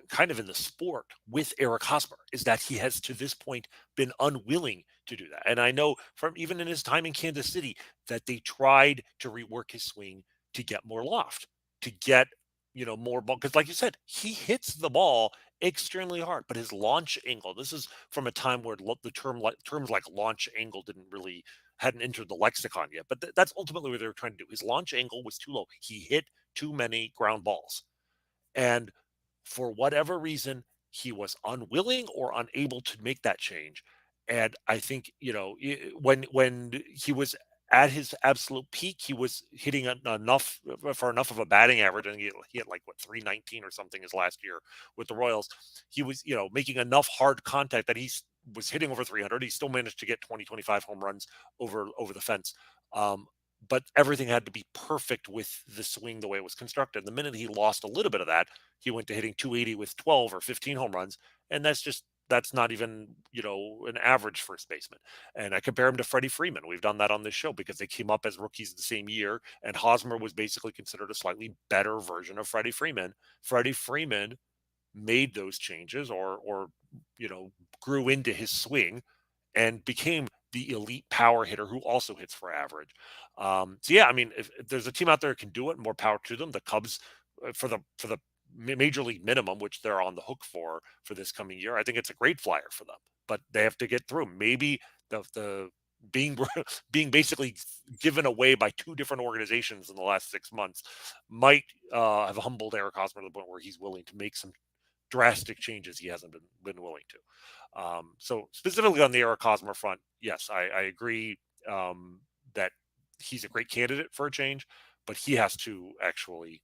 Speaker 3: kind of in the sport with Eric Hosmer is that he has to this point been unwilling to do that. And I know from even in his time in Kansas City that they tried to rework his swing to get more loft, to get, more ball. Because like you said, he hits the ball extremely hard, but his launch angle, this is from a time where the terms like launch angle didn't really hadn't entered the lexicon yet. But that's ultimately what they were trying to do. His launch angle was too low. He hit too many ground balls. And for whatever reason, he was unwilling or unable to make that change. And I think, when he was at his absolute peak, he was hitting enough of a batting average. And he had like, 319 or something his last year with the Royals. He was, making enough hard contact that he was hitting over 300. He still managed to get 20, 25 home runs over the fence. But everything had to be perfect with the swing the way it was constructed. The minute he lost a little bit of that, he went to hitting 280 with 12 or 15 home runs, and that's not even an average first baseman. And I compare him to Freddie Freeman. We've done that on this show because they came up as rookies the same year, and Hosmer was basically considered a slightly better version of Freddie Freeman. Freddie Freeman made those changes or grew into his swing and became the elite power hitter who also hits for average. So yeah, I mean, if there's a team out there that can do it, more power to them. The Cubs, for the major league minimum, which they're on the hook for this coming year, I think it's a great flyer for them. But they have to get through. Maybe the being being basically given away by two different organizations in the last 6 months might have humbled Eric Hosmer to the point where he's willing to make some drastic changes he hasn't been willing to. So specifically on the Eric Hosmer front, yes, I agree that he's a great candidate for a change, but he has to actually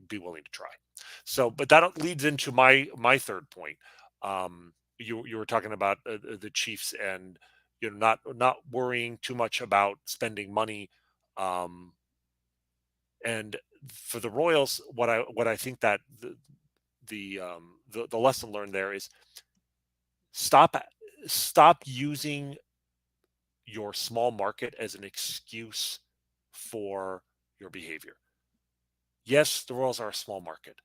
Speaker 3: be willing to try. So, but that leads into my third point. You were talking about the Chiefs and not worrying too much about spending money. Um, and for the Royals, what I think that the lesson learned there is stop stop using your small market as an excuse for your behavior. Yes, the Royals are a small market.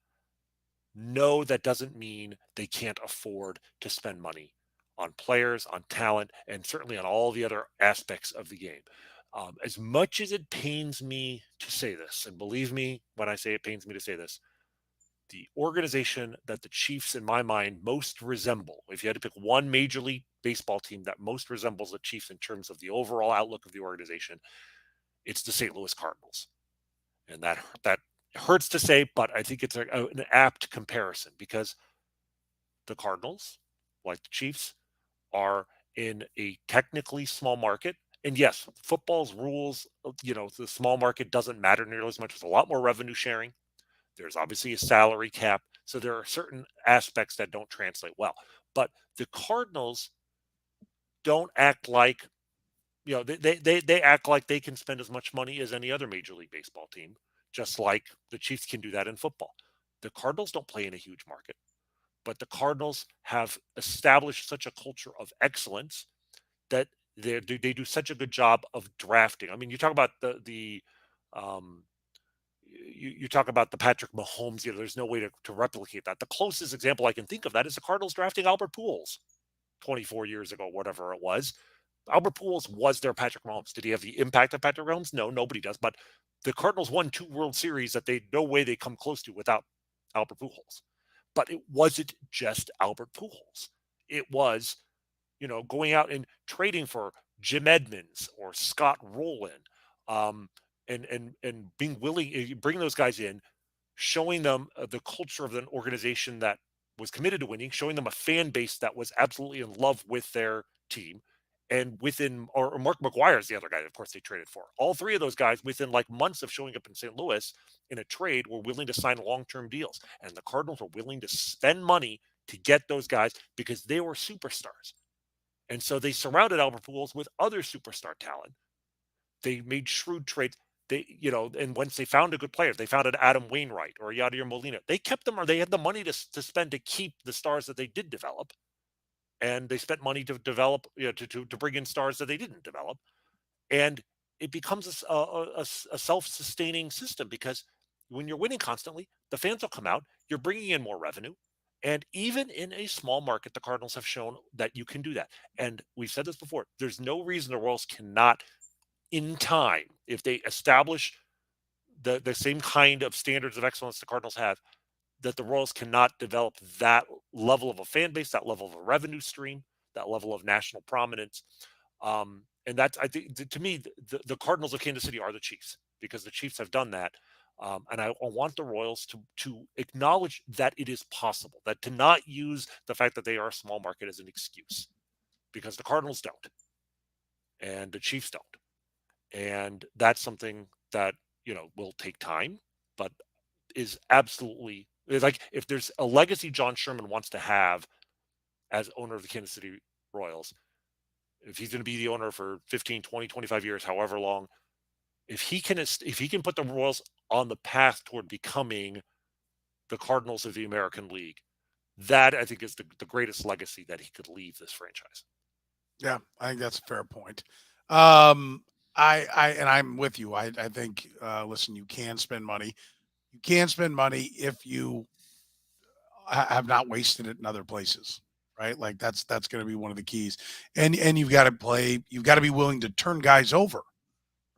Speaker 3: No, that doesn't mean they can't afford to spend money on players, on talent, and certainly on all the other aspects of the game. As much as it pains me to say this, and believe me when I say it pains me to say this, the organization that the Chiefs, in my mind, most resemble, if you had to pick one Major League Baseball team that most resembles the Chiefs in terms of the overall outlook of the organization, it's the St. Louis Cardinals. And that hurts to say, but I think it's an apt comparison because the Cardinals, like the Chiefs, are in a technically small market. And yes, football's rules, the small market doesn't matter nearly as much. There's a lot more revenue sharing. There's obviously a salary cap. So there are certain aspects that don't translate well. But the Cardinals don't act like, they act like they can spend as much money as any other Major League Baseball team, just like the Chiefs can do that in football. The Cardinals don't play in a huge market, but the Cardinals have established such a culture of excellence that they do such a good job of drafting. I mean, you talk about the um, you talk about the Patrick Mahomes. There's no way to replicate that. The closest example I can think of that is the Cardinals drafting Albert Pujols 24 years ago, whatever it was. Albert Pujols was their Patrick Mahomes. Did he have the impact of Patrick Mahomes? No, nobody does. But the Cardinals won 2 World Series that they no way they come close to without Albert Pujols. But it wasn't just Albert Pujols. It was, going out and trading for Jim Edmonds or Scott Rowland, um, and being willing, bringing those guys in, showing them the culture of an organization that was committed to winning, showing them a fan base that was absolutely in love with their team. And or Mark McGwire is the other guy, of course, they traded for. All three of those guys, within like months of showing up in St. Louis in a trade, were willing to sign long-term deals. And the Cardinals were willing to spend money to get those guys because they were superstars. And so they surrounded Albert Pujols with other superstar talent. They made shrewd trades. And once they found a good player, they found an Adam Wainwright or Yadier Molina. They kept them, or they had the money to spend to keep the stars that they did develop, and they spent money to develop, to bring in stars that they didn't develop, and it becomes a self-sustaining system because when you're winning constantly, the fans will come out. You're bringing in more revenue, and even in a small market, the Cardinals have shown that you can do that. And we've said this before: there's no reason the Royals cannot, in time, if they establish the same kind of standards of excellence the Cardinals have, that the Royals cannot develop that level of a fan base, that level of a revenue stream, that level of national prominence. And that's, I think, to me, the Cardinals of Kansas City are the Chiefs because the Chiefs have done that. And I want the Royals to acknowledge that it is possible, that to not use the fact that they are a small market as an excuse, because the Cardinals don't, and the Chiefs don't. And that's something that, will take time, but is absolutely, like, if there's a legacy John Sherman wants to have as owner of the Kansas City Royals, if he's going to be the owner for 15, 20, 25 years, however long, if he can put the Royals on the path toward becoming the Cardinals of the American League, that I think is the greatest legacy that he could leave this franchise.
Speaker 1: Yeah, I think that's a fair point. Um, and I'm with you. I think, listen, you can spend money. You can spend money if you have not wasted it in other places. right? Like that's going to be one of the keys. And you've got to play. You've got to be willing to turn guys over,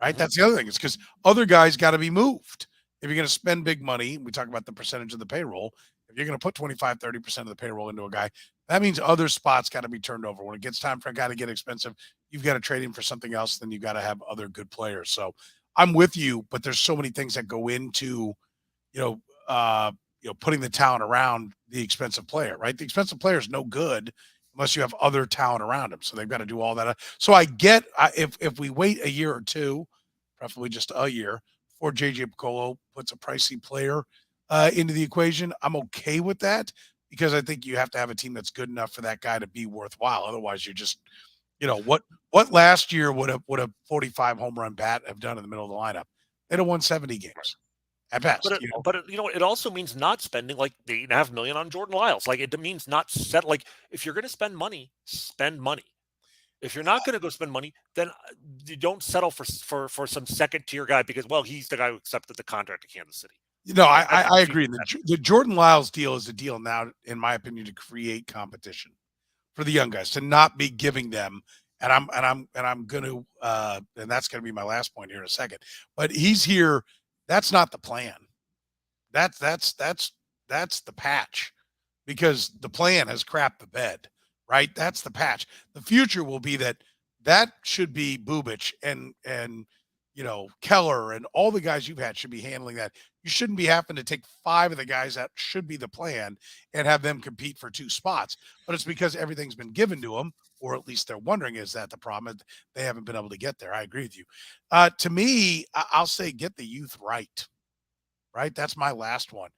Speaker 1: right?
Speaker 3: Mhm.
Speaker 1: That's the other thing. It's because other guys got to be moved. If you're going to spend big money, we talk about the percentage of the payroll. If you're going to put 25, 30% of the payroll into a guy, that means other spots got to be turned over. When it gets time for a guy to get expensive, you've got to trade him for something else. Then you've got to have other good players. So I'm with you, but there's so many things that go into, you know, uh, putting the talent around the expensive player, right? The expensive player is no good unless you have other talent around him. So they've got to do all that. So I get if we wait a year or two, preferably just a year, before JJ Piccolo puts a pricey player into the equation, I'm okay with that because I think you have to have a team that's good enough for that guy to be worthwhile. Otherwise, you're just, what last year would a 45 home run bat have done in the middle of the lineup? They'd have won 70 games at
Speaker 3: But
Speaker 1: best.
Speaker 3: it also means not spending like the 8.5 million on Jordan Lyles. Like it means not set. Like if you're going to spend money, spend money. If you're not going to go spend money, then you don't settle for some second tier guy because he's the guy who accepted the contract to Kansas City.
Speaker 1: I agree. The Jordan Lyles deal is a deal now, in my opinion, to create competition for the young guys, to not be giving them. And I'm going to, and that's going to be my last point here in a second. But he's here. That's not the plan. That's the patch, because the plan has crapped the bed, right? That's the patch. The future will be that should be Bubich and Keller and all the guys you've had should be handling that. You shouldn't be having to take 5 of the guys that should be the plan and have them compete for 2 spots. But it's because everything's been given to them, or at least they're wondering, is that the problem? They haven't been able to get there. I agree with you. To me, I'll say get the youth right. Right? That's my last one.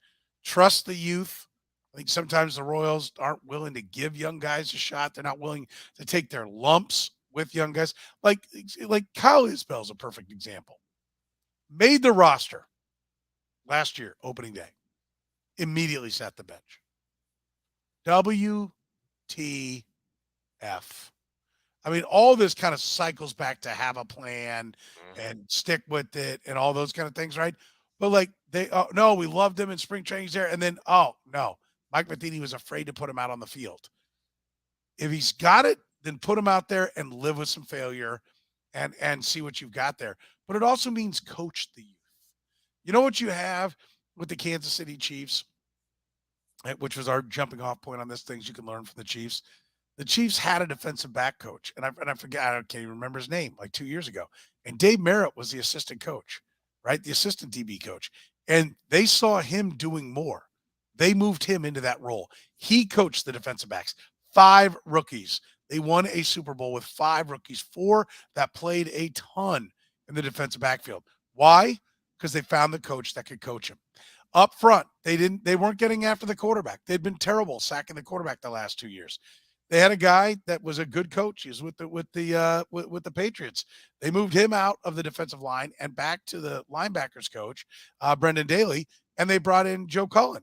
Speaker 1: Trust the youth. I think sometimes the Royals aren't willing to give young guys a shot. They're not willing to take their lumps with young guys. Like Kyle Isbell's a perfect example. Made the roster last year, opening day. Immediately sat the bench. WTF. I mean, all this kind of cycles back to have a plan and stick with it and all those kind of things, right? But like no, we loved him in spring training's there, and then no, Mike Matheny was afraid to put him out on the field. If he's got it, then put him out there and live with some failure, and see what you've got there. But it also means coach the youth. You know what you have with the Kansas City Chiefs, which was our jumping off point on this, things you can learn from the Chiefs. The Chiefs had a defensive back coach, and I forget, I can't even remember his name, like 2 years ago. And Dave Merritt was the assistant coach, right? The assistant DB coach. And they saw him doing more. They moved him into that role. He coached the defensive backs, 5 rookies. They won a Super Bowl with 5 rookies, 4 that played a ton in the defensive backfield. Why? Because they found the coach that could coach him. Up front, they weren't getting after the quarterback. They'd been terrible sacking the quarterback the last 2 years. They had a guy that was a good coach. He was with the Patriots. They moved him out of the defensive line and back to the linebackers coach, Brendan Daly, and they brought in Joe Cullen,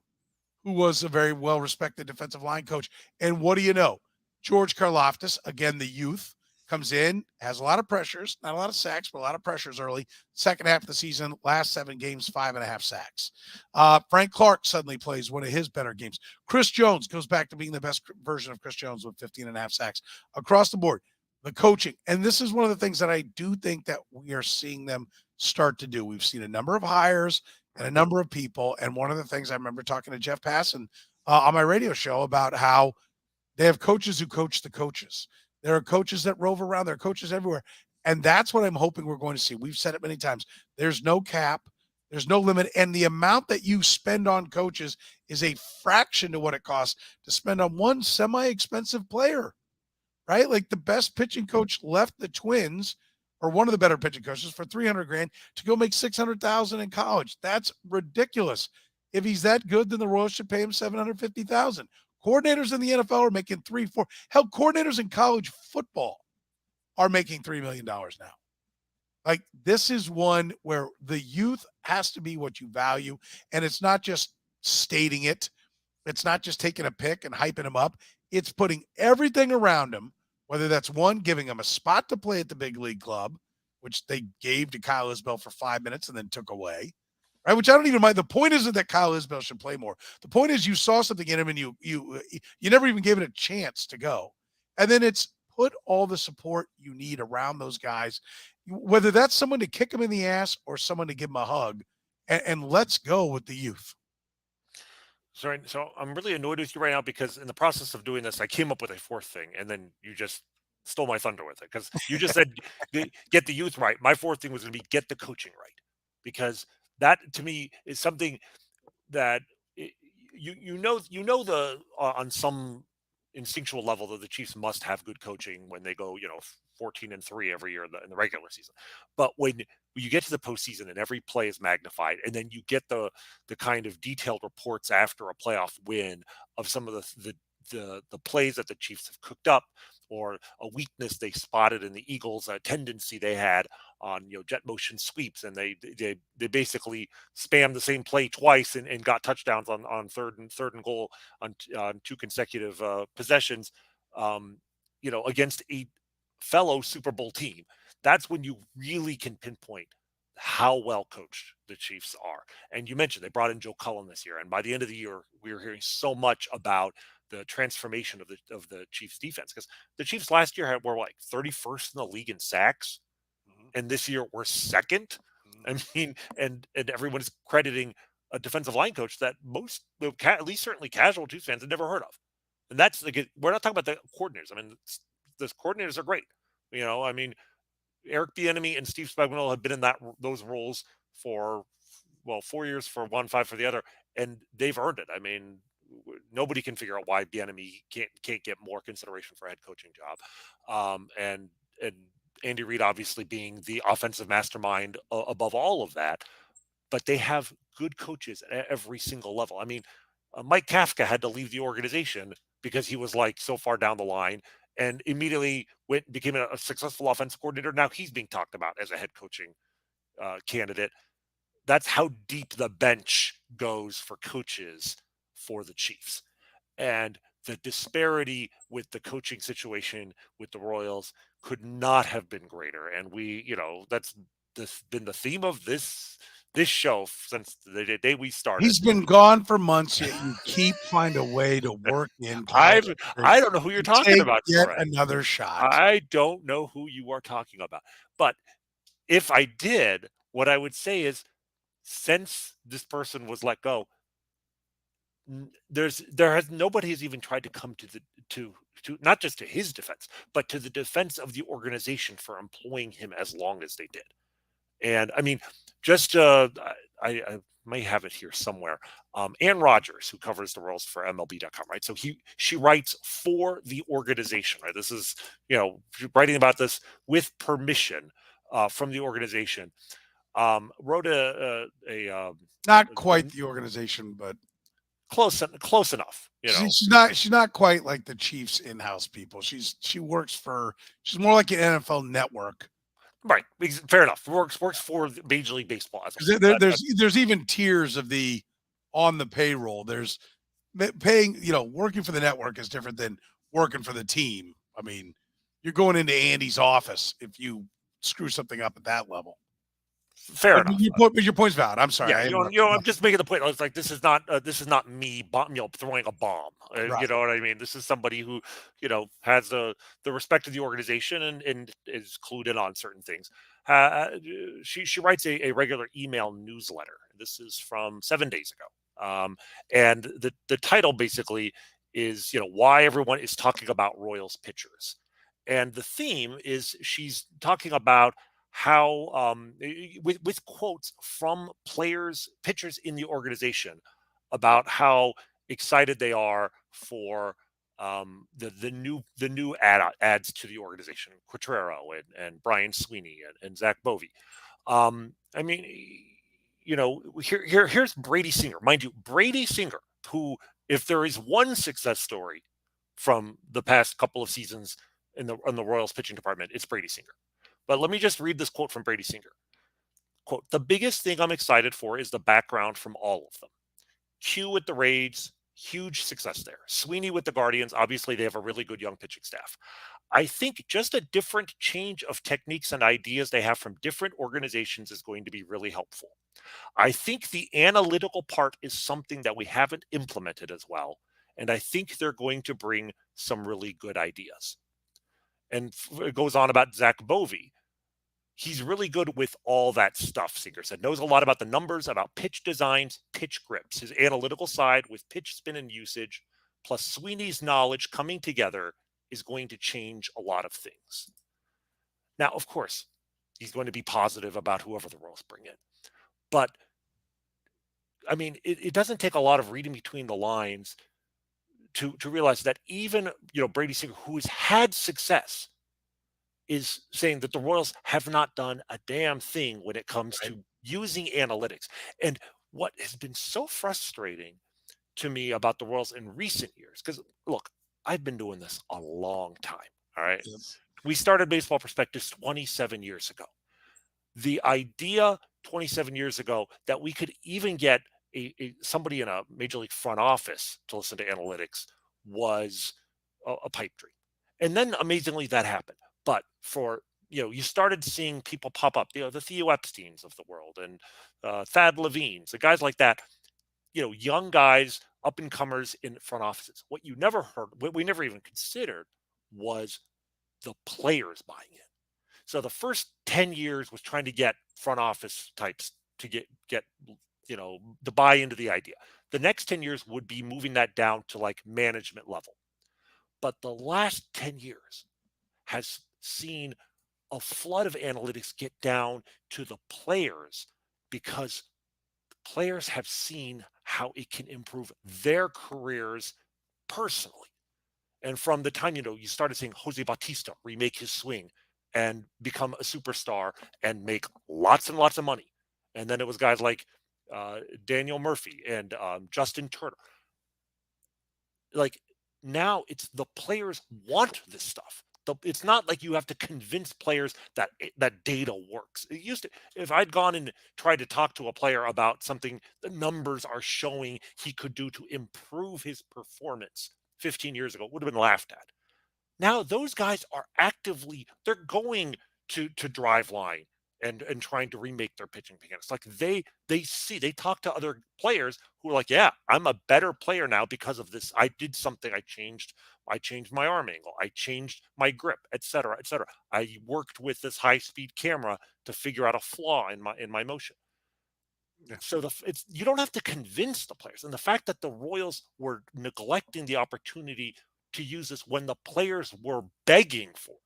Speaker 1: who was a very well-respected defensive line coach. And what do you know? George Karlaftis, again, the youth, comes in, has a lot of pressures, not a lot of sacks, but a lot of pressures early. Second half of the season, last 7 games, 5.5 sacks. Frank Clark suddenly plays one of his better games. Chris Jones goes back to being the best version of Chris Jones with 15.5 sacks. Across the board, the coaching. And this is one of the things that I do think that we are seeing them start to do. We've seen a number of hires and a number of people. And one of the things I remember talking to Jeff Passan on my radio show about how they have coaches who coach the coaches. There are coaches that rove around. There are coaches everywhere. And that's what I'm hoping we're going to see. We've said it many times. There's no cap. There's no limit. And the amount that you spend on coaches is a fraction to what it costs to spend on one semi-expensive player, right? Like the best pitching coach left the Twins, or one of the better pitching coaches, for $300,000 to go make $600,000 in college. That's ridiculous. If he's that good, then the Royals should pay him $750,000. Coordinators in the NFL are making 3, 4. Hell, coordinators in college football are making $3 million now. Like, this is one where the youth has to be what you value. And it's not just stating it. It's not just taking a pick and hyping them up. It's putting everything around them, whether that's one, giving them a spot to play at the big league club, which they gave to Kyle Isbell for 5 minutes and then took away, right? Which I don't even mind. The point isn't that Kyle Isbell should play more. The point is you saw something in him and you never even gave it a chance to go. And then it's put all the support you need around those guys, whether that's someone to kick them in the ass or someone to give them a hug, and let's go with the youth.
Speaker 3: Sorry, so I'm really annoyed with you right now because in the process of doing this, I came up with a fourth thing, and then you just stole my thunder with it because you just said get the youth right. My fourth thing was going to be get the coaching right, because that to me is something that I you know the on some instinctual level that the Chiefs must have good coaching when they go 14-3 every year in the regular season, but when you get to the postseason and every play is magnified, and then you get the kind of detailed reports after a playoff win of some of the plays that the Chiefs have cooked up, or a weakness they spotted in the Eagles, a tendency they had on jet motion sweeps, and they basically spammed the same play twice and got touchdowns on third and goal on two consecutive possessions, against a fellow Super Bowl team. That's when you really can pinpoint how well coached the Chiefs are. And you mentioned they brought in Joe Cullen this year, and by the end of the year, we were hearing so much about the transformation of the Chiefs defense, because the Chiefs last year were like 31st in the league in sacks, and this year we're second. I mean, and everyone's crediting a defensive line coach that most, at least certainly casual Chiefs fans, had never heard of. And that's like, we're not talking about the coordinators. I mean, the coordinators are great. I mean, Eric Bieniemy and Steve Spagnuolo have been in those roles for 4 years for one, 5 for the other, and they've earned it. I mean, nobody can figure out why Bieniemy can't get more consideration for a head coaching job, and Andy Reid obviously being the offensive mastermind above all of that. But they have good coaches at every single level. I mean, Mike Kafka had to leave the organization because he was like so far down the line, and immediately became a successful offensive coordinator. Now he's being talked about as a head coaching candidate. That's how deep the bench goes for coaches for the Chiefs. And the disparity with the coaching situation with the Royals could not have been greater. And that's been the theme of this show since the day we started.
Speaker 1: He's been gone for months, yet you keep find a way to work in.
Speaker 3: I don't know who you're talking about.
Speaker 1: Yet another shot.
Speaker 3: I don't know who you are talking about. But if I did, what I would say is, since this person was let go, nobody has even tried to come to not just to his defense, but to the defense of the organization for employing him as long as they did. And I mean, just I may have it here somewhere. Ann Rogers, who covers the Royals for MLB.com, right? So she writes for the organization, right? This is writing about this with permission from the organization. Wrote a
Speaker 1: not quite the organization, but
Speaker 3: close enough.
Speaker 1: She's not quite like the Chiefs in-house people. She's more like an NFL network.
Speaker 3: Right, fair enough. Works for Major League Baseball.
Speaker 1: There's even tiers of the on the payroll. There's paying. Working for the network is different than working for the team. I mean, you're going into Andy's office if you screw something up at that level.
Speaker 3: Fair enough.
Speaker 1: Your point's valid. I'm sorry.
Speaker 3: Yeah, I'm just making the point. I was like, this is not me, throwing a bomb.
Speaker 1: Right.
Speaker 3: You know what I mean? This is somebody who, has the respect of the organization and is clued in on certain things. She writes a regular email newsletter. This is from 7 days ago, and the title basically is why everyone is talking about Royals pitchers, and the theme is she's talking about how with quotes from pitchers in the organization about how excited they are for the new ads to the organization, Quatrero and Brian Sweeney and Zach Bovee. I mean, here's Brady Singer, mind you, Brady Singer, who, if there is one success story from the past couple of seasons in the Royals pitching department, it's Brady Singer. But let me just read this quote from Brady Singer. Quote, "The biggest thing I'm excited for is the background from all of them. Q with the Rays, huge success there. Sweeney with the Guardians, obviously they have a really good young pitching staff. I think just a different change of techniques and ideas they have from different organizations is going to be really helpful. I think the analytical part is something that we haven't implemented as well. And I think they're going to bring some really good ideas. And it goes on about Zach Bovee. He's really good with all that stuff, Singer said. Knows a lot about the numbers, about pitch designs, pitch grips. His analytical side with pitch spin and usage, plus Sweeney's knowledge coming together is going to change a lot of things. Now, of course, he's going to be positive about whoever the Royals bring in. But I mean, it doesn't take a lot of reading between the lines to realize that even Brady Singer, who has had success, is saying that the Royals have not done a damn thing when it comes
Speaker 1: Right.
Speaker 3: to using analytics. And what has been so frustrating to me about the Royals in recent years, because look, I've been doing this a long time. All right.
Speaker 1: Yep.
Speaker 3: We started Baseball Prospectus 27 years ago. The idea 27 years ago that we could even get somebody in a major league front office to listen to analytics was a pipe dream. And then amazingly that happened. But for you started seeing people pop up, the Theo Epsteins of the world and Thad Levines, the guys like that, young guys, up and comers in front offices. What you never heard, what we never even considered was the players buying in. So the first 10 years was trying to get front office types to get to buy into the idea. The next 10 years would be moving that down to like management level. But the last 10 years has seen a flood of analytics get down to the players because players have seen how it can improve their careers personally. And from the time, you started seeing Jose Bautista remake his swing and become a superstar and make lots and lots of money. And then it was guys like Daniel Murphy and Justin Turner. Like now it's the players want this stuff. It's not like you have to convince players that that data works. It used to, if I'd gone and tried to talk to a player about something the numbers are showing he could do to improve his performance 15 years ago, it would have been laughed at. Now those guys are they're going to drive line and trying to remake their pitching mechanics. Like they talk to other players who are like, yeah, I'm a better player now because of this. I did something. I changed my arm angle. I changed my grip, et cetera, et cetera. I worked with this high speed camera to figure out a flaw in my motion.
Speaker 1: Yeah.
Speaker 3: So you don't have to convince the players. And the fact that the Royals were neglecting the opportunity to use this when the players were begging for it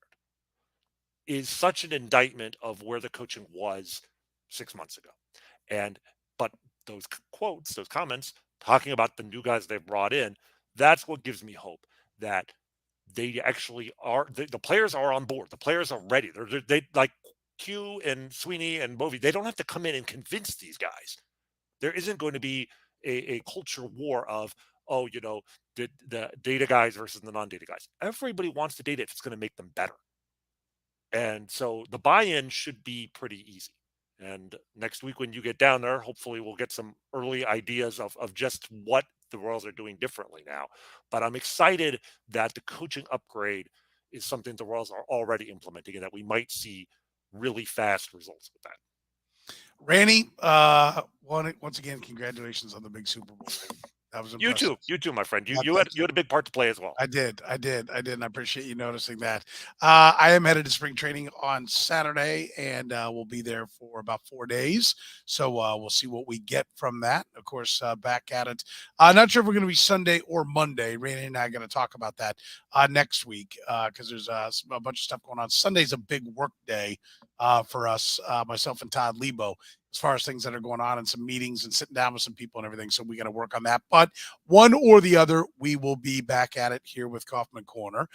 Speaker 3: is such an indictment of where the coaching was 6 months ago. But those quotes, those comments talking about the new guys they've brought in, that's what gives me hope that they actually are. The players are on board. The players are ready. They like Q and Sweeney and Bovee. They don't have to come in and convince these guys. There isn't going to be a culture war of, the data guys versus the non-data guys. Everybody wants the data if it's going to make them better. And so the buy-in should be pretty easy. And next week when you get down there, hopefully we'll get some early ideas of just what the Royals are doing differently now. But I'm excited that the coaching upgrade is something the Royals are already implementing and that we might see really fast results with that.
Speaker 1: Rany, once again, congratulations on the big Super Bowl. That was impressive.
Speaker 3: You too, my friend. You had a big part to play as well.
Speaker 1: I did. And I appreciate you noticing that. I am headed to spring training on Saturday, and we'll be there for about 4 days. So we'll see what we get from that. Of course, back at it. Not sure if we're going to be Sunday or Monday. Rany and I are going to talk about that next week because there's a bunch of stuff going on. Sunday's a big work day for us, myself and Todd Lebo, as far as things that are going on and some meetings and sitting down with some people and everything. So we got to work on that. But one or the other, we will be back at it here with Kaufman Corner.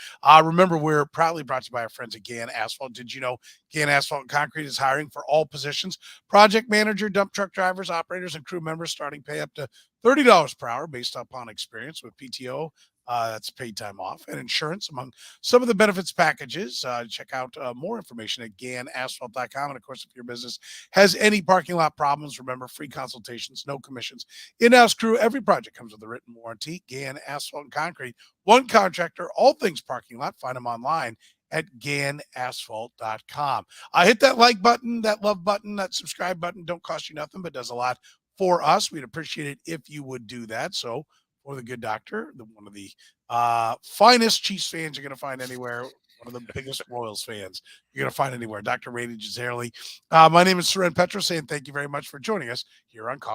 Speaker 1: Remember, we're proudly brought to you by our friends at Gann Asphalt. Did you know Gann Asphalt and Concrete is hiring for all positions? Project manager, dump truck drivers, operators, and crew members, starting pay up to $30 per hour based upon experience with PTO. That's paid time off and insurance among some of the benefits packages. Check out more information at GannAsphalt.com. And of course, if your business has any parking lot problems, remember, free consultations, no commissions, in-house crew. Every project comes with a written warranty. Gann Asphalt and Concrete, one contractor, all things parking lot. Find them online at ganasphalt.com. Hit that like button, that love button, that subscribe button. Don't cost you nothing, but does a lot for us. We'd appreciate it if you would do that. So for the good doctor, one of the finest Chiefs fans you're going to find anywhere, one of the biggest Royals fans you're going to find anywhere, Dr. Rany Jazayerli. My name is Soren Petro, saying thank you very much for joining us here on Coffee.